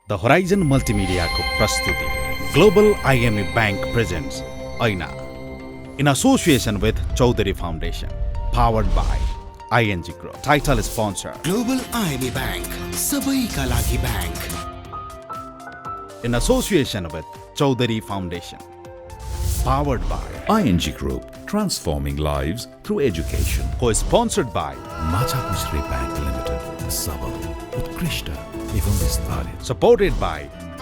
The horizon multimedia को प्रस्तुति global IME bank presents ऐना in association with Chaudhary Foundation, powered by ING Group. Title sponsor Global IME Bank, सबैका लागि bank. in association with Chaudhary Foundation, powered by ING Group, transforming lives through education. co-sponsored by Machapuchhri Bank Limited, सबल उत्कृष्ट एवं विस्तारित. supported by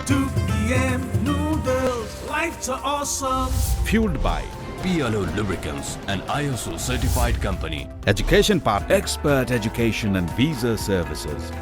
2 p.m. noodles. Lights are awesome. fueled by PLO Lubricants, an ISO certified company. education partner Expert education and visa services.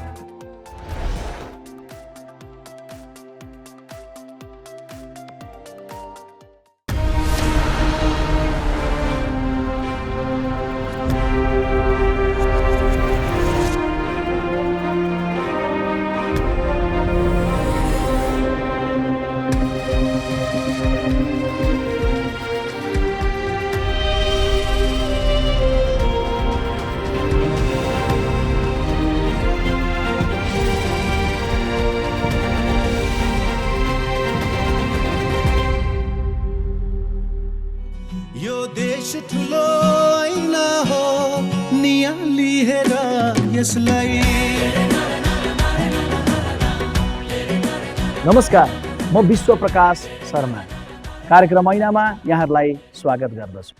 यो देश ठुलो ऐना हो, नियाली हेर यसलाई. नमस्कार, म विश्व प्रकाश शर्मा कार्यक्रम ऐनामा यहाँहरूलाई स्वागत गर्दछु.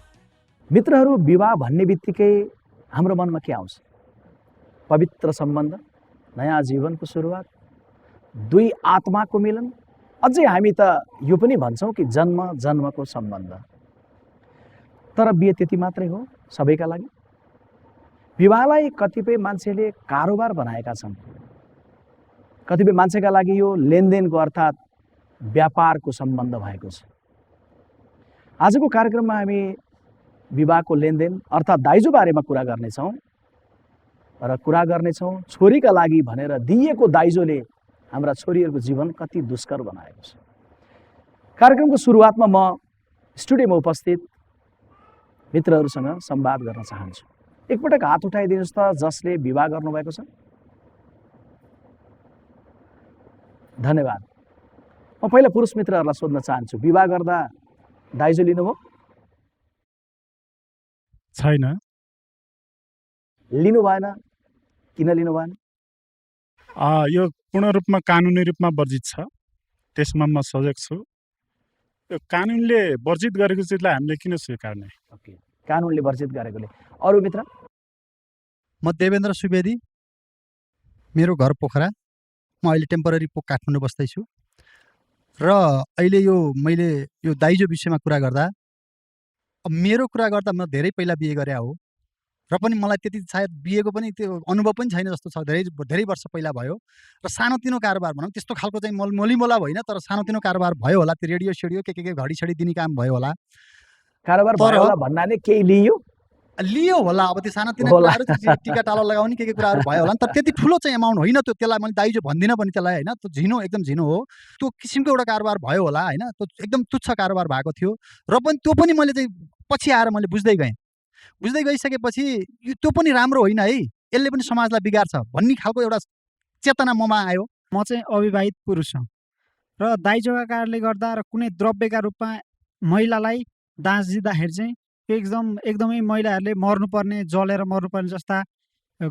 मित्रहरू, विवाह भन्ने बित्तिकै हाम्रो मनमा के आउँछ? पवित्र सम्बन्ध, नयाँ जीवनको सुरुवात, दुई आत्माको मिलन, अझै हामी त यो पनि भन्छौँ कि जन्म जन्मको सम्बन्ध. तर बिहे त्यति मात्रै हो सबैका लागि? विवाहलाई कतिपय मान्छेले कारोबार बनाएका छन्. कतिपय मान्छेका लागि यो लेनदेनको अर्थात् व्यापारको सम्बन्ध भएको छ. आजको कार्यक्रममा हामी विवाहको लेनदेन अर्थात् दाइजो बारेमा कुरा गर्नेछौँ र कुरा गर्नेछौँ छोरीका लागि भनेर दिइएको दाइजोले हाम्रा छोरीहरूको जीवन कति दुष्कर बनाएको छ. कार्यक्रमको सुरुवातमा म स्टुडियोमा उपस्थित मित्रहरूसँग संवाद गर्न चाहन्छु. एकपटक हात उठाइदिनुहोस् त जसले विवाह गर्नुभएको छ. धन्यवाद. म पहिला पुरुष मित्रहरूलाई सोध्न चाहन्छु, विवाह गर्दा दाइजो लिनुभयो? छैन. लिनु भएन? किन लिनु भएन? यो पूर्ण रूपमा कानुनी रूपमा वर्जित छ, त्यसमा म सजग छु. यो कानुनले वर्जित गरेको चिजलाई हामीले किन स्वीकार्ने? ओके, कानुनले वर्जित गरेकोले. अरू मित्र? म देवेन्द्र सुवेदी, मेरो घर पोखरा. म अहिले टेम्पररी काठमाडौँ बस्दैछु र अहिले मैले यो दाइजो विषयमा कुरा गर्दा मेरो कुरा गर्दा म धेरै पहिला बिहे गरे हो र पनि मलाई त्यति सायद बिहेको पनि त्यो अनुभव पनि छैन जस्तो छ. धेरै वर्ष पहिला भयो र सानोतिनो कारोबार भनौँ, त्यस्तो खालको चाहिँ मलिमोला होइन, तर सानोतिनो कारोबार भयो होला. त्यो रेडियो सेडियो के घडी छडी दिने काम भयो होला. कारोबार भयो होला भन्नाले केही लियो होला. अब त्यो सानोतिनो कुराहरू, टिका टालो लगाउने के कुराहरू भयो होला. तर त्यति ठुलो चाहिँ एमाउन्ट होइन. त्यसलाई मैले दाइजो भन्दिनँ पनि त्यसलाई, होइन. त्यो झिनो, एकदम झिनो हो. त्यो किसिमको एउटा कारोबार भयो होला, होइन. त्यो एकदम तुच्छ कारोबार भएको थियो र पनि त्यो पनि मैले चाहिँ पछि आएर मैले बुझ्दै गइसकेपछि त्यो पनि राम्रो होइन है, यसले पनि समाजलाई बिगार्छ भन्ने खालको एउटा चेतना ममा आयो. म चाहिँ अविवाहित पुरुष हुँ र दाइजोका कारणले गर्दा र कुनै द्रव्यका रूपमा महिलालाई दाँच दिँदाखेरि चाहिँ एकदमै महिलाहरूले मर्नुपर्ने, जलेर मर्नुपर्ने जस्ता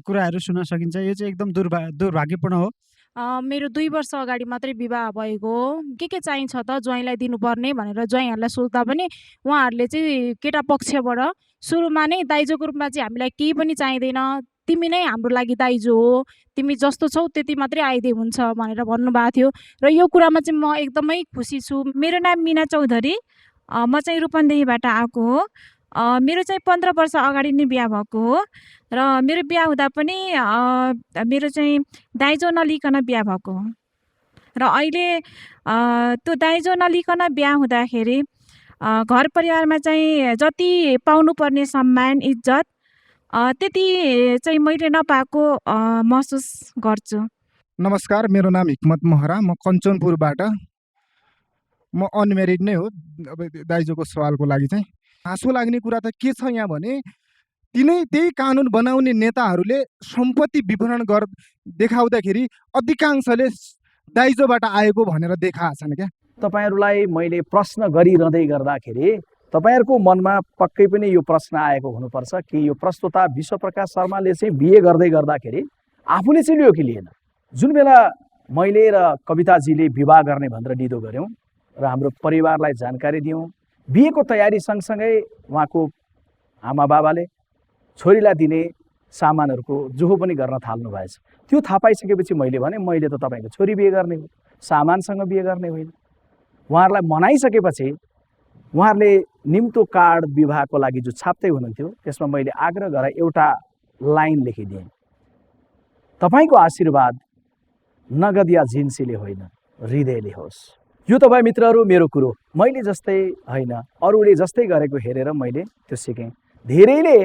कुराहरू सुन्न सकिन्छ. यो चाहिँ एकदम दुर्भाग्यपूर्ण हो. मेरो 2 वर्ष अगाडि मात्रै विवाह भएको हो. के चाहिन्छ त ज्वाइँलाई दिनुपर्ने भनेर ज्वाइँहरूलाई सोध्दा पनि उहाँहरूले चाहिँ केटा पक्षबाट सुरुमा नै दाइजोको रूपमा चाहिँ हामीलाई केही पनि चाहिँदैन, तिमी नै हाम्रो लागि दाइजो हो, तिमी जस्तो छौ त्यति मात्रै आइदिए हुन्छ भनेर भन्नुभएको थियो. र यो कुरामा चाहिँ म एकदमै खुसी छु. मेरो नाम मिना चौधरी, म चाहिँ रूपन्देहीबाट आएको हो. मेरो चाहिँ 15 वर्ष अगाडि नै बिहा भएको हो र मेरो बिहा हुँदा पनि मेरो चाहिँ दाइजो नलिकन बिहा भएको हो र अहिले त्यो दाइजो नलिकन बिहा हुँदाखेरि घर परिवारमा चाहिँ जति पाउनुपर्ने सम्मान, इज्जत त्यति चाहिँ मैले नपाएको महसुस गर्छु. नमस्कार, मेरो नाम हिक्मत महरा, म कञ्चनपुरबाट. म अनम्यारिड नै हो. अब दाइजोको सवालको लागि चाहिँ हाँसो लाग्ने कुरा त के छ यहाँ भने त्यही कानुन बनाउने नेताहरूले सम्पत्ति विवरण देखाउँदाखेरि अधिकांशले दाइजोबाट आएको भनेर देखाएछन् क्या। तपाईँहरूलाई मैले प्रश्न गरिरहँदै गर्दाखेरि तपाईँहरूको मनमा पक्कै पनि यो प्रश्न आएको हुनुपर्छ कि यो प्रस्तोता विश्वप्रकाश शर्माले चाहिँ बिए गर्दै गर्दाखेरि आफूले चाहिँ लियो कि लिएन। जुन बेला मैले र कविताजीले विवाह गर्ने भनेर निधो गऱ्यौँ र हाम्रो परिवारलाई जानकारी दियौँ, बिहेको तयारी सँगसँगै उहाँको आमा बाबाले छोरीलाई दिने सामानहरूको जोहो पनि गर्न थाल्नु भएछ। त्यो थाहा पाइसकेपछि मैले भने मैले त तपाईँको छोरी बिहे गर्ने हो, सामानसँग बिहे गर्ने होइन। उहाँहरूलाई मनाइसकेपछि उहाँहरूले निम्तो कार्ड विवाहको लागि जो छाप्दै हुनुहुन्थ्यो त्यसमा मैले आग्रह गरेर एउटा लाइन लेखिदिएँ, तपाईँको आशीर्वाद नगद या जिन्सीले होइन हृदयले होस्। यो तपाईँ मित्रहरू मेरो कुरो, मैले जस्तै होइन अरूले जस्तै गरेको हेरेर मैले त्यो सिकेँ। धेरैले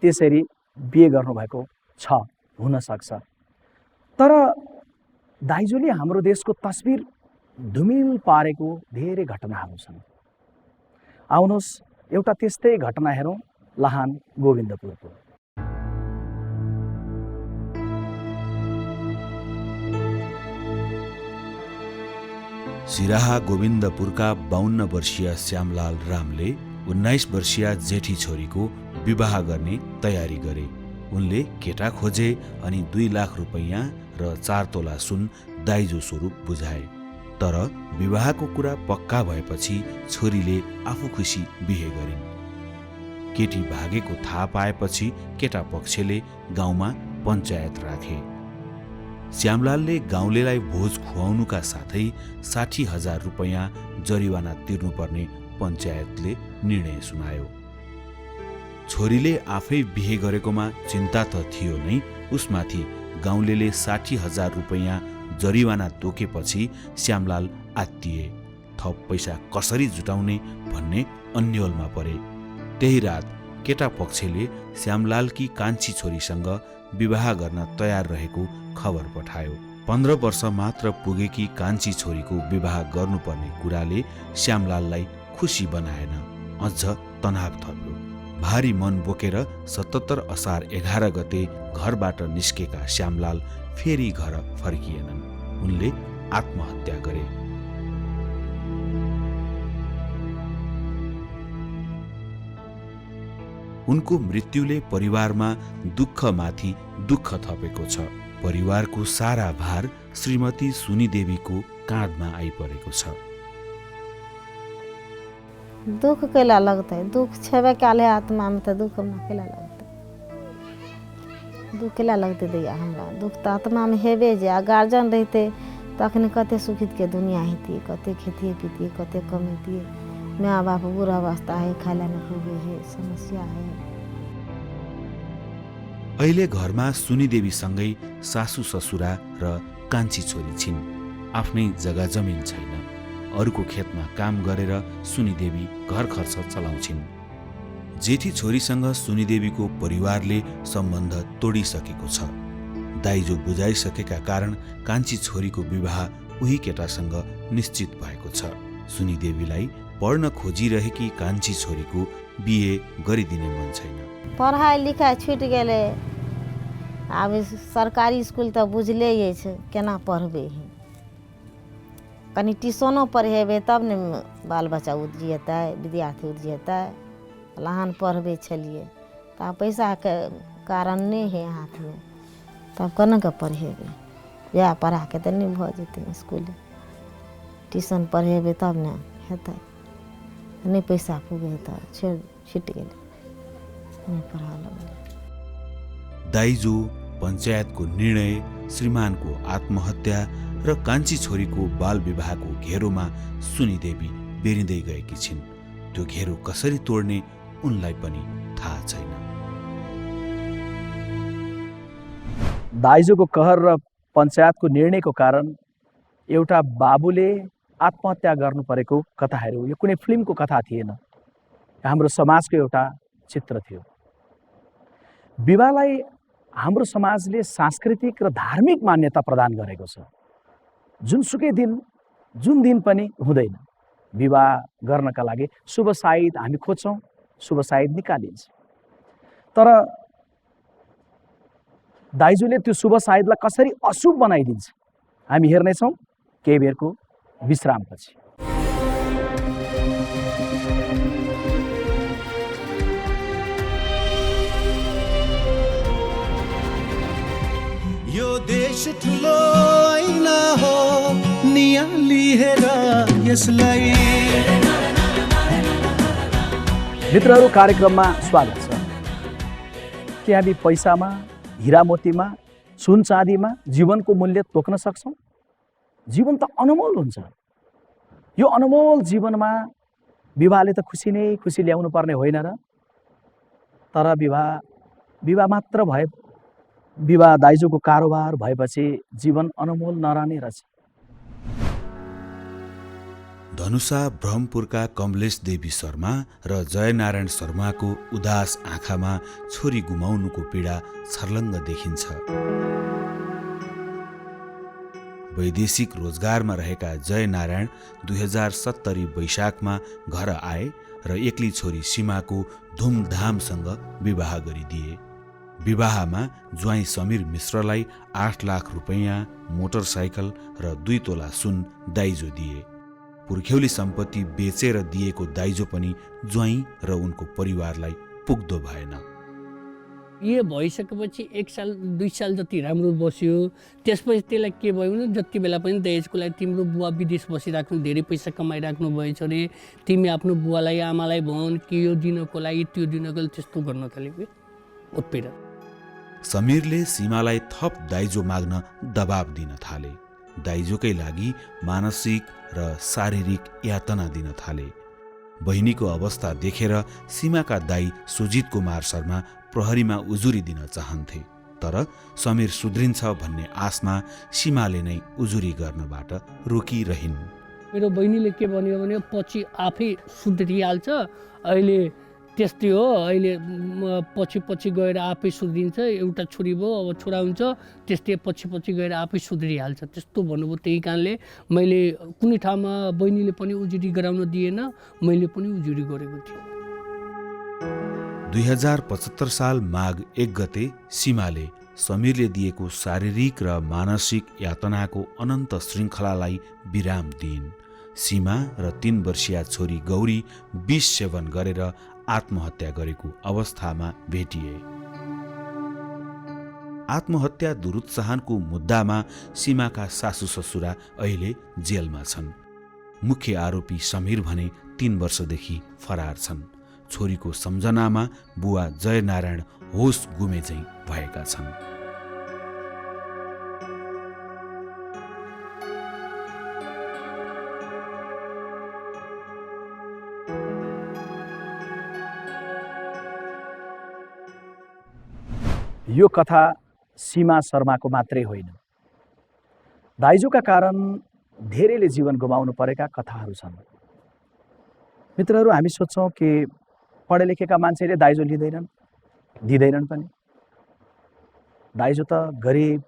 त्यसरी बिहे गर्नुभएको छ, हुनसक्छ। तर दाइजोले हाम्रो देशको तस्बिर धुमिल पारेको धेरै घटनाहरू छन्। आउनुहोस् एउटा त्यस्तै घटना हेरौँ, लहान गोविन्दपुरको। सिराहा गोविन्दपुरका 52 वर्षीय श्यामलाल रामले 19 वर्षीय जेठी छोरीको विवाह गर्ने तयारी गरे। उनले केटा खोजे अनि 2 लाख रुपैयाँ र 4 तोला सुन दाइजो स्वरूप बुझाए। तर विवाहको कुरा पक्का भएपछि छोरीले आफू खुसी बिहे गरिन्। केटी भागेको थाहा पाएपछि केटा पक्षले गाउँमा पञ्चायत राखे। श्यामलालले गाउँलेलाई भोज खुवाउनुका साथै 60,000 रुपैयाँ जरिवाना तिर्नुपर्ने पञ्चायतले निर्णय सुनायो। छोरीले आफै बिहे गरेकोमा चिन्ता त थियो नै, उसमाथि गाउँलेले 60,000 रुपैयाँ जरिवाना तोकेपछि श्यामलाल आत्तिए। थप पैसा कसरी जुटाउने भन्ने अन्योलमा परे। त्यही रात केटा पक्षले श्यामलालकी कान्छी छोरीसँग विवाह गर्न तयार रहेको खबर पठायो। 15 वर्ष मात्र पुगेकी कान्छी छोरीको विवाह गर्नुपर्ने कुराले श्यामलाललाई खुसी बनाएन, अझ तनाव थप्यो। भारी मन बोकेर 77 असार 11 गते घरबाट निस्केका श्यामलाल फेरि घर फर्किएनन्। उनले आत्महत्या गरे। उनको मृत्युले परिवारमा दुःखमाथि दुःख थपेको छ। परिवारको सारा भार श्रीमती सुनीदेवीको काँधमा आइपरेको छ। दुख केला लगतै? दुख छेबे काले आत्मा में तो दुख में केला लगतै? दुख केला लगतै दैया? हमरा दुख तो आत्मा में हेबे जे। आ गार्जियन रहते तो अखन कते सुखित के दुनिया हेती, कते खेतिए पीतिए, कते कमेतिए। माँ बाप बुढ़ा अवस्था है, खाइला न पुगे है, समस्या है। अहिले घरमा सुनीदेवीसँगै सासू ससुरा र कान्छी छोरी छिन्। आफ्नै जग्गा जमिन छैन। अरूको खेतमा काम गरेर सुनीदेवी घर खर्च चलाउँछिन्। जेठी छोरीसँग सुनीदेवीको परिवारले सम्बन्ध तोडिसकेको छ। दाइजो बुझाइसकेका कारण कान्छी छोरीको विवाह उही केटासँग निश्चित भएको छ। सुनीदेवीलाई पढ्न खोजिरहेकी कान्छी छोरीको बिहे गरिदिने मन छैन। पढ़ाई लिखाई छूट गेले। अब सरकारी स्कूल तो बुझले ये छै केना पढ़बे है। कनी ट्यूशनो पढ़ेबे तब ने बाल बच्चा उजिएतै, विद्यार्थी उजिएतै। लहान पढ़बे छलिए तब पैसा के कारण नहीं है हाथ में, तब केना के पढ़ेबे? या पढ़ा के तो नहीं भ जेतै स्कूल। ट्यूशन पढ़ेबे तब ने हेतै। नहीं पैसा पुगे तो छूट गेले, नहीं पढ़ा लगले। दाइजो, पञ्चायतको निर्णय, श्रीमानको आत्महत्या र कान्छी छोरीको बाल विवाहको घेरोमा सुनीदेवी बेरिँदै गएकी छिन्। त्यो घेरो कसरी तोड्ने उनलाई पनि थाहा छैन। दाइजोको कहर र पञ्चायतको निर्णयको कारण एउटा बाबुले आत्महत्या गर्नु परेको कथाहरू यो कुनै फिल्मको कथा थिएन, हाम्रो समाजको एउटा चित्र थियो। विवाहलाई हाम्रो समाजले सांस्कृतिक र धार्मिक मान्यता प्रदान गरेको छ। जुनसुकै दिन जुन दिन पनि हुँदैन, विवाह गर्नका लागि शुभ साइत हामी खोज्छौँ, शुभ साइत निकालिन्छ। तर दाइजोले त्यो शुभ साइतलाई कसरी अशुभ बनाइदिन्छ हामी हेर्नेछौँ केही बेरको विश्रामपछि। यो देश ठुलो ऐना हो, नियाली हेर यसलाई। मित्रहरू, कार्यक्रममा स्वागत छ। के हामी पैसामा, हिरा मोतीमा, सुन चाँदीमा जीवनको मूल्य तोक्न सक्छौँ? जीवन त अनमोल हुन्छ। यो अनमोल जीवनमा विवाहले त खुसी नै खुसी ल्याउनु पर्ने होइन र? तर विवाह मात्र भए, विवाह दाइजोको कारोबार भएपछि जीवन अनमोल नरहने रहेछ। धनुषा ब्रह्मपुरका कमलेश देवी शर्मा र जयनारायण शर्माको उदास आँखामा छोरी गुमाउनुको पीडा छर्लङ्ग देखिन्छ। वैदेशिक रोजगारमा रहेका जयनारायण 2070 वैशाखमा घर आए र एक्ली छोरी सीमाको धुमधामसँग विवाह गरिदिए। विवाहमा ज्वाइँ समीर मिश्रलाई 8 लाख रुपैयाँ, मोटरसाइकल र 2 तोला सुन दाइजो दिए। पुर्ख्यौली सम्पत्ति बेचेर दिएको दाइजो पनि ज्वाइँ र उनको परिवारलाई पुग्दो भएन। यो भइसकेपछि 1 साल 2 साल जति राम्रो बस्यो। त्यसपछि त्यसलाई के भयो भने जति बेला पनि दहेजको लागि तिम्रो बुवा विदेश बसिराख्नु, धेरै पैसा कमाइराख्नु भएछ अरे, तिमी आफ्नो बुवालाई आमालाई भन् कि यो दिनको लागि त्यो दिनको लागि त्यस्तो गर्न थाल्यो। उत्पीडन। समीरले सीमालाई थप दाइजो माग्न दबाब दिन थाले। दाइजोकै लागि मानसिक र शारीरिक यातना दिन थाले। बहिनीको अवस्था देखेर सीमाका दाइ सुजित कुमार शर्मा प्रहरीमा उजुरी दिन चाहन्थे। तर समीर सुध्रिन्छ भन्ने आशमा सीमाले नै उजुरी गर्नबाट रोकिरहिन्। मेरो बहिनीले के भन्यो भने पछि आफै सुध्रिहाल्छ, अहिले त्यस्तै हो, अहिले पछि गएर आफै सुध्रिन्छ, एउटा छोरी भयो अब छोरा हुन्छ, त्यस्तै पछि गएर आफै सुध्रिहाल्छ, त्यस्तो भन्नुभयो। त्यही कारणले मैले कुनै ठाउँमा बहिनीले पनि उजुरी गराउन दिएन, मैले पनि उजुरी गरेको थिएँ। 2075 साल माघ 1 गते सीमाले समीरले दिएको शारीरिक र मानसिक यातनाको अनन्त श्रृङ्खलालाई विराम दिइन्। सीमा र 3 वर्षीया छोरी गौरी विष सेवन गरेर आत्महत्या गरेको अवस्थामा भेटिए। आत्महत्या दुरुत्साहनको मुद्दामा सीमाका सासू ससुरा अहिले जेलमा छन्। मुख्य आरोपी समीर भने 3 वर्षदेखि फरार छन्। छोरीको सम्झनामा बुवा जयनारायण होस गुमे झैं भएका छन्। यो कथा सीमा शर्माको मात्रै होइन। दाइजोका कारण धेरैले जीवन गुमाउनु परेका कथाहरू छन्। मित्रहरू, हामी सोच्छौँ कि पढे लेखेका मान्छेले दाइजो दिँदैनन् पनि। दाइजो त गरिब,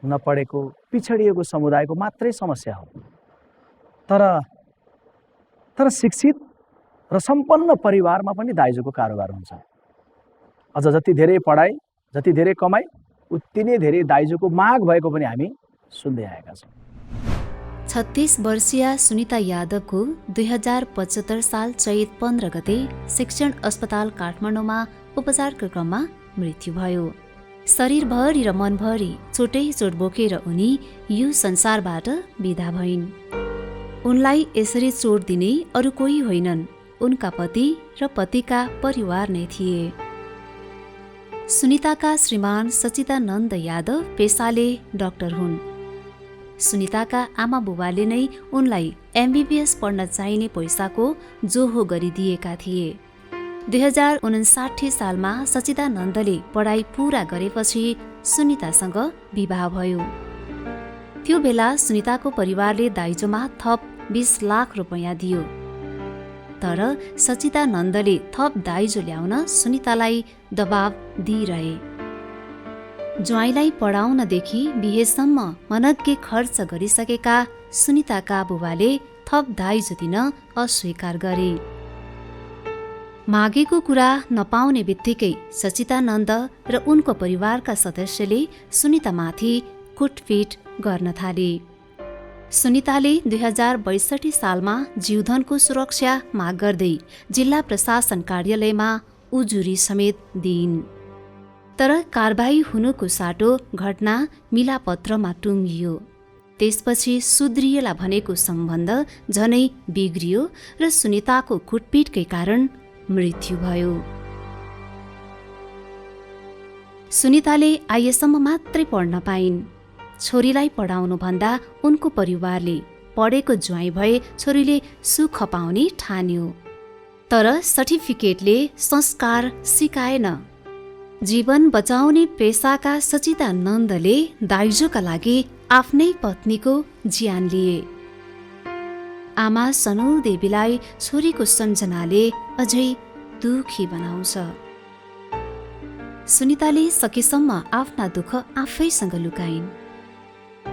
नपढेको, पिछडिएको समुदायको मात्रै समस्या हो। तर शिक्षित र सम्पन्न परिवारमा पनि दाइजोको कारोबार हुन्छ। अझ जति धेरै पढाइ, जति धेरै कमाइ, उति नै धेरै दाइजोको माग भएको पनि हामी सुन्दै आएका छौँ। 36 वर्षीय सुनिता यादवको 2075 साल चैत 15 गते शिक्षण अस्पताल काठमाडौँमा उपचारको क्रममा मृत्यु भयो। शरीरभरि र मनभरि चोटै चोट बोकेर उनी यो संसारबाट बिदा भइन्। उनलाई यसरी चोट दिने अरू कोही होइनन्, उनका पति र पतिका परिवार नै थिए। सुनिताका श्रीमान सचिदानन्द यादव पेसाले डाक्टर हुन्। सुनिताका आमा बुबाले नै उनलाई MBBS पढ्न चाहिने पैसाको जोहो गरिदिएका थिए। 2059 सालमा सचिदानन्दले पढाइ पूरा गरेपछि सुनितासँग विवाह भयो। त्यो बेला सुनिताको परिवारले दाइजोमा थप 20 लाख रुपैयाँ दियो। तर सचिदानन्दले थप दाइजो ल्याउन सुनितालाई दबाब दिइरहे। ज्वाइँलाई पढाउनदेखि बिहेसम्म मनग्गे खर्च गरिसकेका सुनिताका बुबाले थप दाइजो दिन अस्वीकार गरे। मागेको कुरा नपाउने बित्तिकै सचिदानन्द र उनको परिवारका सदस्यले सुनितामाथि कुटपिट गर्न थाले। सुनिताले 2062 सालमा जीवधनको सुरक्षा माग गर्दै जिल्ला प्रशासन कार्यालयमा उजुरी समेत दिइन्। तर कारबाही हुनुको साटो घटना मिलापत्रमा टुङ्गियो। त्यसपछि सुध्रिएला भनेको सम्बन्ध झनै बिग्रियो र सुनिताको कुटपिटकै कारण मृत्यु भयो। सुनिताले आइएसम्म मात्रै पढ्न पाइन्। छोरीलाई पढाउनुभन्दा उनको परिवारले पढेको ज्वाइँ भए छोरीले सुख पाउने ठान्यो। तर सर्टिफिकेटले संस्कार सिकाएन। जीवन बचाउने पेसाका सचिदानन्दले दाइजोका लागि आफ्नै पत्नीको ज्यान लिए। आमा सनौ देवीलाई छोरीको सम्झनाले अझै दुखी बनाउँछ। सुनिताले सकेसम्म आफ्ना दुःख आफैसँग लुकाइन्।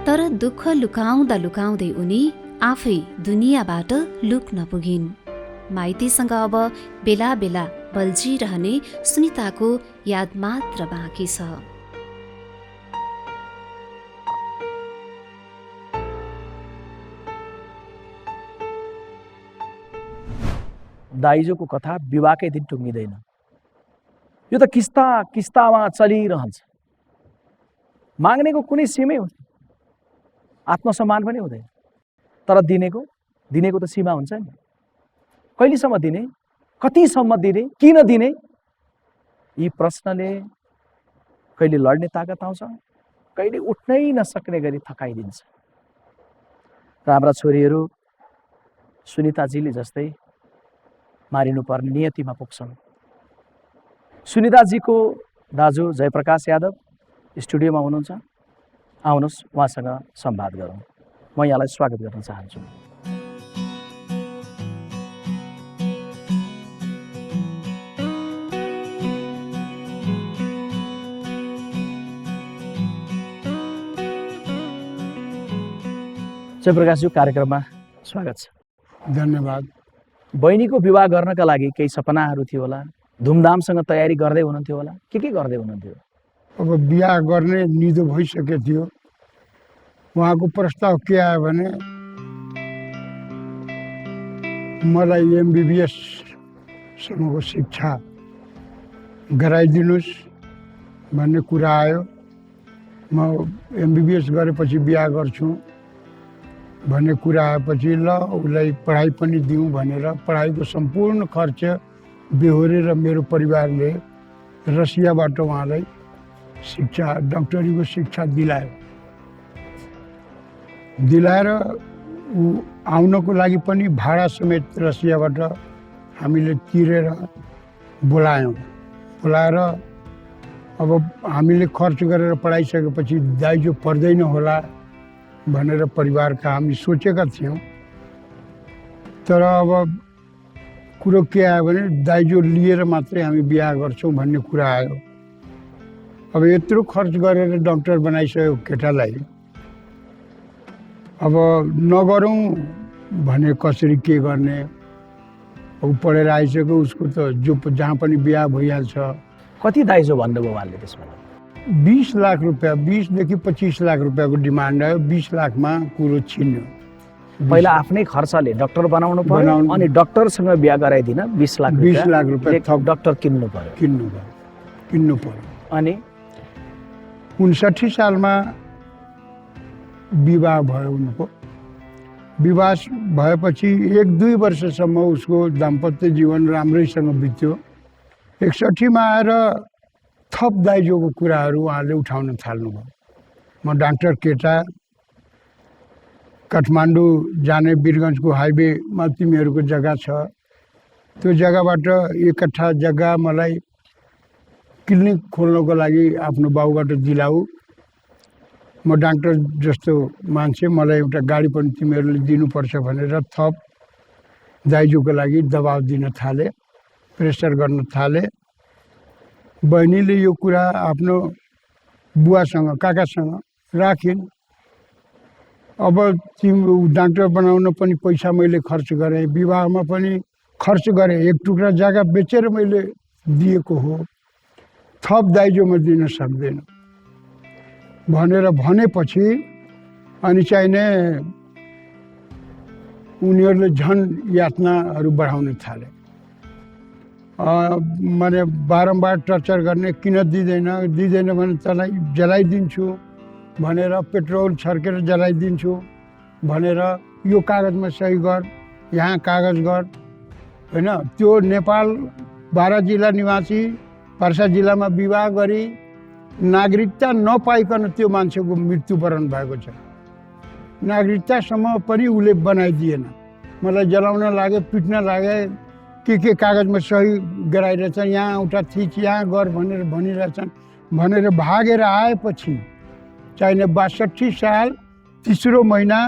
तर दुःख लुकाउँदा लुकाउँदै उनी आफै दुनियाँबाट लुक्न पुगिन्। माइतीसँग अब बेला बेला बल्झिरहने सुनिताको याद मात्र बाँकी छ। दाइजोको कथा विवाहकै दिन टुङ्गिँदैन। यो त किस्ता किस्तामा चलिरहन्छ। माग्नेको कुनै सीमै हुँदैन, आत्मसम्मान पनि हुँदैन। तर दिनेको त सीमा हुन्छ नि। कहिलेसम्म दिने, कतिसम्म दिने, किन दिने, यी प्रश्नले कहिले लड्ने ताकत आउँछ, कहिले उठ्नै नसक्ने गरी थकाइदिन्छ। र हाम्रा छोरीहरू सुनिताजीले जस्तै मारिनुपर्ने नियतिमा पुग्छन्। सुनिताजीको दाजु जयप्रकाश यादव स्टुडियोमा हुनुहुन्छ। आउनुहोस् उहाँसँग संवाद गरौँ। म यहाँलाई स्वागत गर्न चाहन्छु। जयप्रकाशज्यू, कार्यक्रममा स्वागत छ। धन्यवाद। बहिनीको विवाह गर्नका लागि केही सपनाहरू थियो होला, धुमधामसँग तयारी गर्दै हुनुहुन्थ्यो होला, के गर्दै हुनुहुन्थ्यो? अब बिहा गर्ने निधो भइसकेको थियो। उहाँको प्रस्ताव के आयो भने मलाई MBBS सम्मको शिक्षा गराइदिनुहोस् भन्ने कुरा आयो। म MBBS गरेपछि बिहा गर्छु भन्ने कुरा आएपछि ल उसलाई पढाइ पनि दिउँ भनेर पढाइको सम्पूर्ण खर्च बेहोरेर मेरो परिवारले रसियाबाट उहाँलाई शिक्षा, डक्टरीको शिक्षा दिलाएर ऊ आउनको लागि पनि भाडा समेत रसियाबाट हामीले तिरेर बोलाएर अब हामीले खर्च गरेर पढाइसकेपछि दाइजो पर्दैन होला भनेर परिवारका हामी सोचेका थियौँ। तर अब कुरो के आयो भने दाइजो लिएर मात्रै हामी बिहा गर्छौँ भन्ने कुरा आयो। अब यत्रो खर्च गरेर डक्टर बनाइसक्यो केटालाई, अब नगरौँ भने कसरी के गर्ने? ऊ पढेर आइसक्यो, उसको त जहाँ पनि बिहा भइहाल्छ। कति दाइजो भन्नुभयो उहाँले त्यसमा? 20 लाख रुपियाँ, 20 देखि 25 लाख रुपियाँको डिमान्ड आयो। 20 लाखमा कुरो छिन्यो। पहिला आफ्नै खर्चले डक्टर बनाउनु पर्यो, अनि डक्टरसँग बिहा गराइदिन 20 लाख रुपियाँ थप डक्टर किन्नु पर्यो। अनि 59 सालमा विवाह भयो उनको। विवाह भएपछि 1-2 वर्षसम्म उसको दाम्पत्य जीवन राम्रैसँग बित्यो। 61मा आएर थप दाइजोको कुराहरू उहाँले उठाउन थाल्नुभयो। म डाक्टर केटा, काठमाडौँ जाने वीरगन्जको हाइवेमा तिमीहरूको जग्गा छ, त्यो जग्गाबाट 1 कट्ठा जग्गा मलाई क्लिनिक खोल्नको लागि आफ्नो बाउबाट दिलाऊ। म डाक्टर जस्तो मान्छे, मलाई एउटा गाडी पनि तिमीहरूले दिनुपर्छ भनेर थप दाइजोको लागि दबाब दिन थाले, प्रेसर गर्न थाले। बहिनीले यो कुरा आफ्नो बुवासँग, काकासँग राखिन्। अब तिम्रो डाक्टर बनाउन पनि पैसा मैले खर्च गरेँ, विवाहमा पनि खर्च गरेँ, 1 टुक्रा जग्गा बेचेर मैले दिएको हो, थप दाइजो म दिन सक्दैन भनेर भनेपछि अनि चाहिने उनीहरूले झन् यातनाहरू बढाउन थाले। माने बारम्बार टर्चर गर्ने, किन दिँदैन भने तँलाई जलाइदिन्छु भनेर, पेट्रोल छर्केर जलाइदिन्छु भनेर, यो कागजमा सही गर, यहाँ कागज गर होइन। त्यो नेपाल 12 जिल्ला निवासी पर्सा जिल्लामा विवाह गरी नागरिकता नपाइकन त्यो मान्छेको मृत्युवरण भएको छ। नागरिकतासम्म पनि उसले बनाइदिएन। मलाई जलाउन लागे, पिट्न लागे, के कागजमा सही गराइरहेछन्, यहाँ औँठा थिच, यहाँ गर भनेर भनिरहेछन् भनेर भागेर आएपछि चाहिने 62 साल 3रो महिना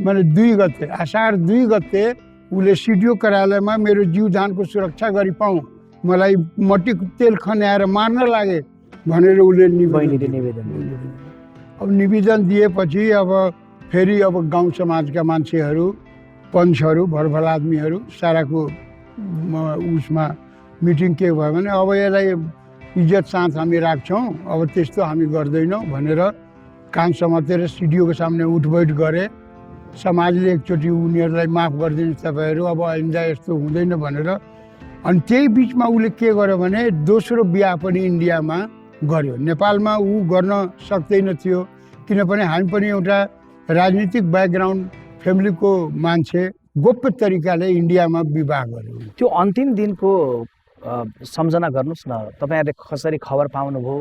माने 2 गते, असार 2 गते उसले सिडिओ कार्यालयमा मेरो जीवधानको सुरक्षा गरी पाऊँ, मलाई मट्टीको तेल खन्याएर मार्न लागे भनेर उसले निवेदन दिएपछि अब फेरि अब गाउँ समाजका मान्छेहरू, पञ्चहरू, भरभर आदमीहरू साराको उसमा मिटिङ के भयो भने अब यसलाई इज्जत साथ हामी राख्छौँ, अब त्यस्तो हामी गर्दैनौँ भनेर कान समातेर सिडिओको सामने उठबैठ गरे। समाजले एकचोटि उनीहरूलाई माफ गरिदिनुहोस् तपाईँहरू, अब आइन्दा यस्तो हुँदैन भनेर। अनि त्यही बिचमा उसले के गर्यो भने दोस्रो बिहा पनि इन्डियामा गर्यो। नेपालमा ऊ गर्न सक्दैन थियो, किनभने हामी पनि एउटा राजनीतिक ब्याकग्राउन्ड फ्यामिलीको मान्छे, गोप्य तरिकाले इन्डियामा विवाह गर्यो। त्यो अन्तिम दिनको सम्झना गर्नुहोस् न, तपाईँहरूले कसरी खबर पाउनुभयो,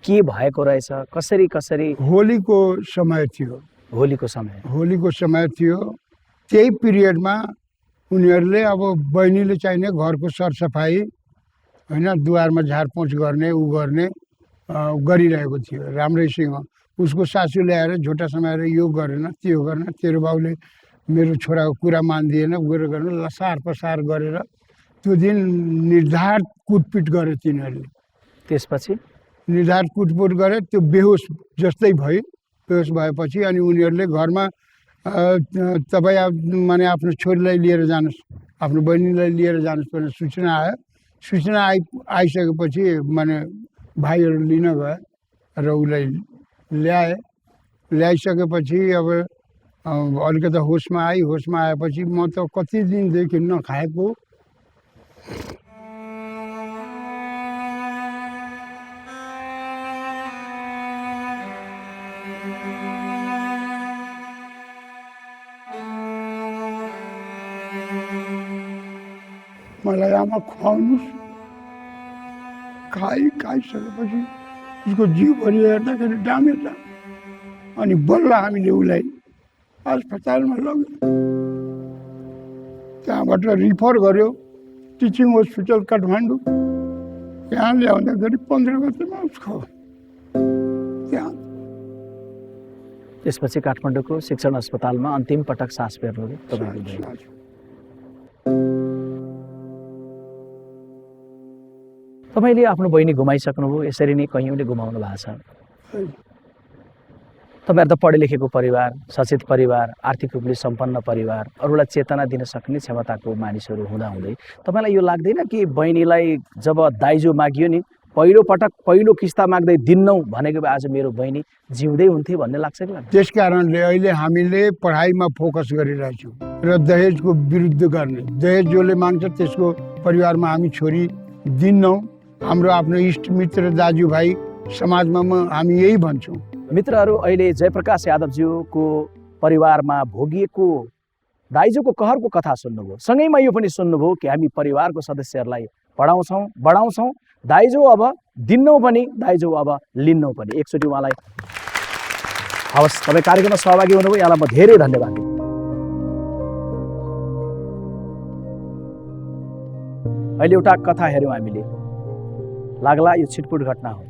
के भएको रहेछ, कसरी? होलीको समय थियो। होलीको समय थियो। त्यही पिरियडमा उनीहरूले अब बहिनीले चाहिने घरको सरसफाइ होइन, दुवारमा झारपोछ गर्ने, ऊ गर्ने गरिरहेको थियो राम्रैसँग। उसको सासू ल्याएर झोटा समाएर यो गरेन, त्यो गरेन, तेरो बाउले मेरो छोराको कुरा मान्दिएन, गएर गर्न लसार पसार गरेर त्यो दिन निर्धार कुटपिट गरे तिनीहरूले। त्यसपछि निर्धार कुटपिट गरे, त्यो बेहोस जस्तै भयो। बेहोस भएपछि अनि उनीहरूले घरमा तपाईँ माने आफ्नो छोरीलाई लिएर जानुहोस्, आफ्नो बहिनीलाई लिएर जानुहोस् भनेर सूचना आयो। सूचना आइसकेपछि माने भाइहरू लिन गए र उसलाई ल्याइसकेपछि अब अलिकति होसमा आएपछि म त कति दिनदेखि नखाएको। मलाई आमा खुवाउनुहोस्। खाइसकेपछि उसको जिउभरि हेर्दाखेरि डामेज, अनि बल्ल हामीले उसलाई अस्पतालमा लग्यो। त्यहाँबाट रिफर गर्यो टिचिङ हस्पिटल काठमाडौँ। यहाँ ल्याउँदाखेरि 15 गतेमा उसको त्यहाँ। त्यसपछि काठमाडौँको शिक्षण अस्पतालमा अन्तिम पटक सास फेर्नुभयो तपाईँको। तपाईँले आफ्नो बहिनी गुमाइसक्नुभयो, यसरी नै कैयौँले गुमाउनु भएको छ। तपाईँहरू त पढे लेखेको परिवार, सचेत परिवार, आर्थिक रूपले सम्पन्न परिवार, अरूलाई चेतना दिन सक्ने क्षमताको मानिसहरू हुँदाहुँदै तपाईँलाई यो लाग्दैन कि बहिनीलाई जब दाइजो मागियो नि, पहिलो किस्ता माग्दै दिन्नौ भनेको भए आज मेरो बहिनी जिउँदै हुन्थे भन्ने लाग्छ कि लाग्छ? त्यस कारणले अहिले हामीले पढाइमा फोकस गरिरहेछौँ र दहेजको विरुद्ध गर्ने। दहेज जसले माग्छ त्यसको परिवारमा हामी छोरी दिन्नौँ। हाम्रो आफ्नो इष्टमित्र दाजुभाइ समाजमा हामी यही भन्छौँ। मित्रहरू, अहिले जयप्रकाश यादवज्यूको परिवारमा भोगिएको दाइजोको कहरको कथा सुन्नुभयो। सँगैमा यो पनि सुन्नुभयो कि हामी परिवारको सदस्यहरूलाई पढाउँछौँ, बढाउँछौँ। दाइजो अब दिन्नौ पनि, दाइजो अब लिन्नौ पनि। एकचोटि उहाँलाई हवस्, तपाईँ कार्यक्रममा सहभागी हुनुभयो, यहाँलाई म धेरै धन्यवाद दिन्छु। अहिले एउटा कथा हेऱ्यौँ हामीले, लाग्ला यो छिटपुट घटना हो।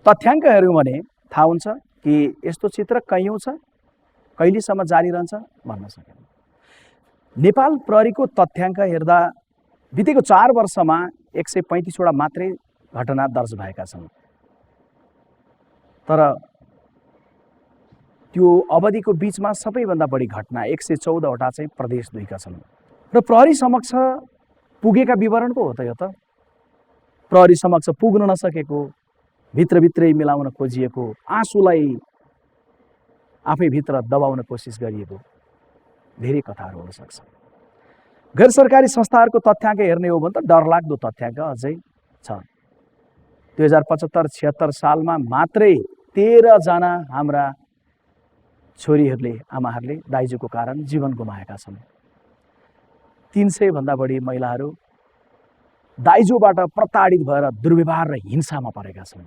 तथ्याङ्क हेऱ्यौँ भने थाहा हुन्छ कि यस्तो चित्र कैयौँ छ, कहिलेसम्म जारी रहन्छ भन्न सकिँदैन। नेपाल प्रहरीको तथ्याङ्क हेर्दा बितेको 4 वर्षमा 135 वटा मात्रै घटना दर्ज भएका छन्। तर त्यो अवधिको बिचमा सबैभन्दा बढी घटना 114 वटा चाहिँ प्रदेश 2 का छन्। र प्रहरी समक्ष पुगेका विवरण पो हो त यो त। प्रहरी समक्ष पुग्न नसकेको, भित्रभित्रै मिलाउन खोजिएको, आँसुलाई आफैभित्र दबाउन कोसिस गरिएको, धेरै कथाहरू हुन सक्छ। गैर सरकारी संस्थाहरूको तथ्याङ्क हेर्ने हो भने त डरलाग्दो तथ्याङ्क अझै छ। 2075-76 सालमा मात्रै 13 जना हाम्रा छोरीहरूले आमाहरूले दाइजोको कारण जीवन गुमाएका छन्। 300 भन्दा बढी महिलाहरू दाइजोबाट प्रताडित भएर दुर्व्यवहार र हिंसामा परेका छन्।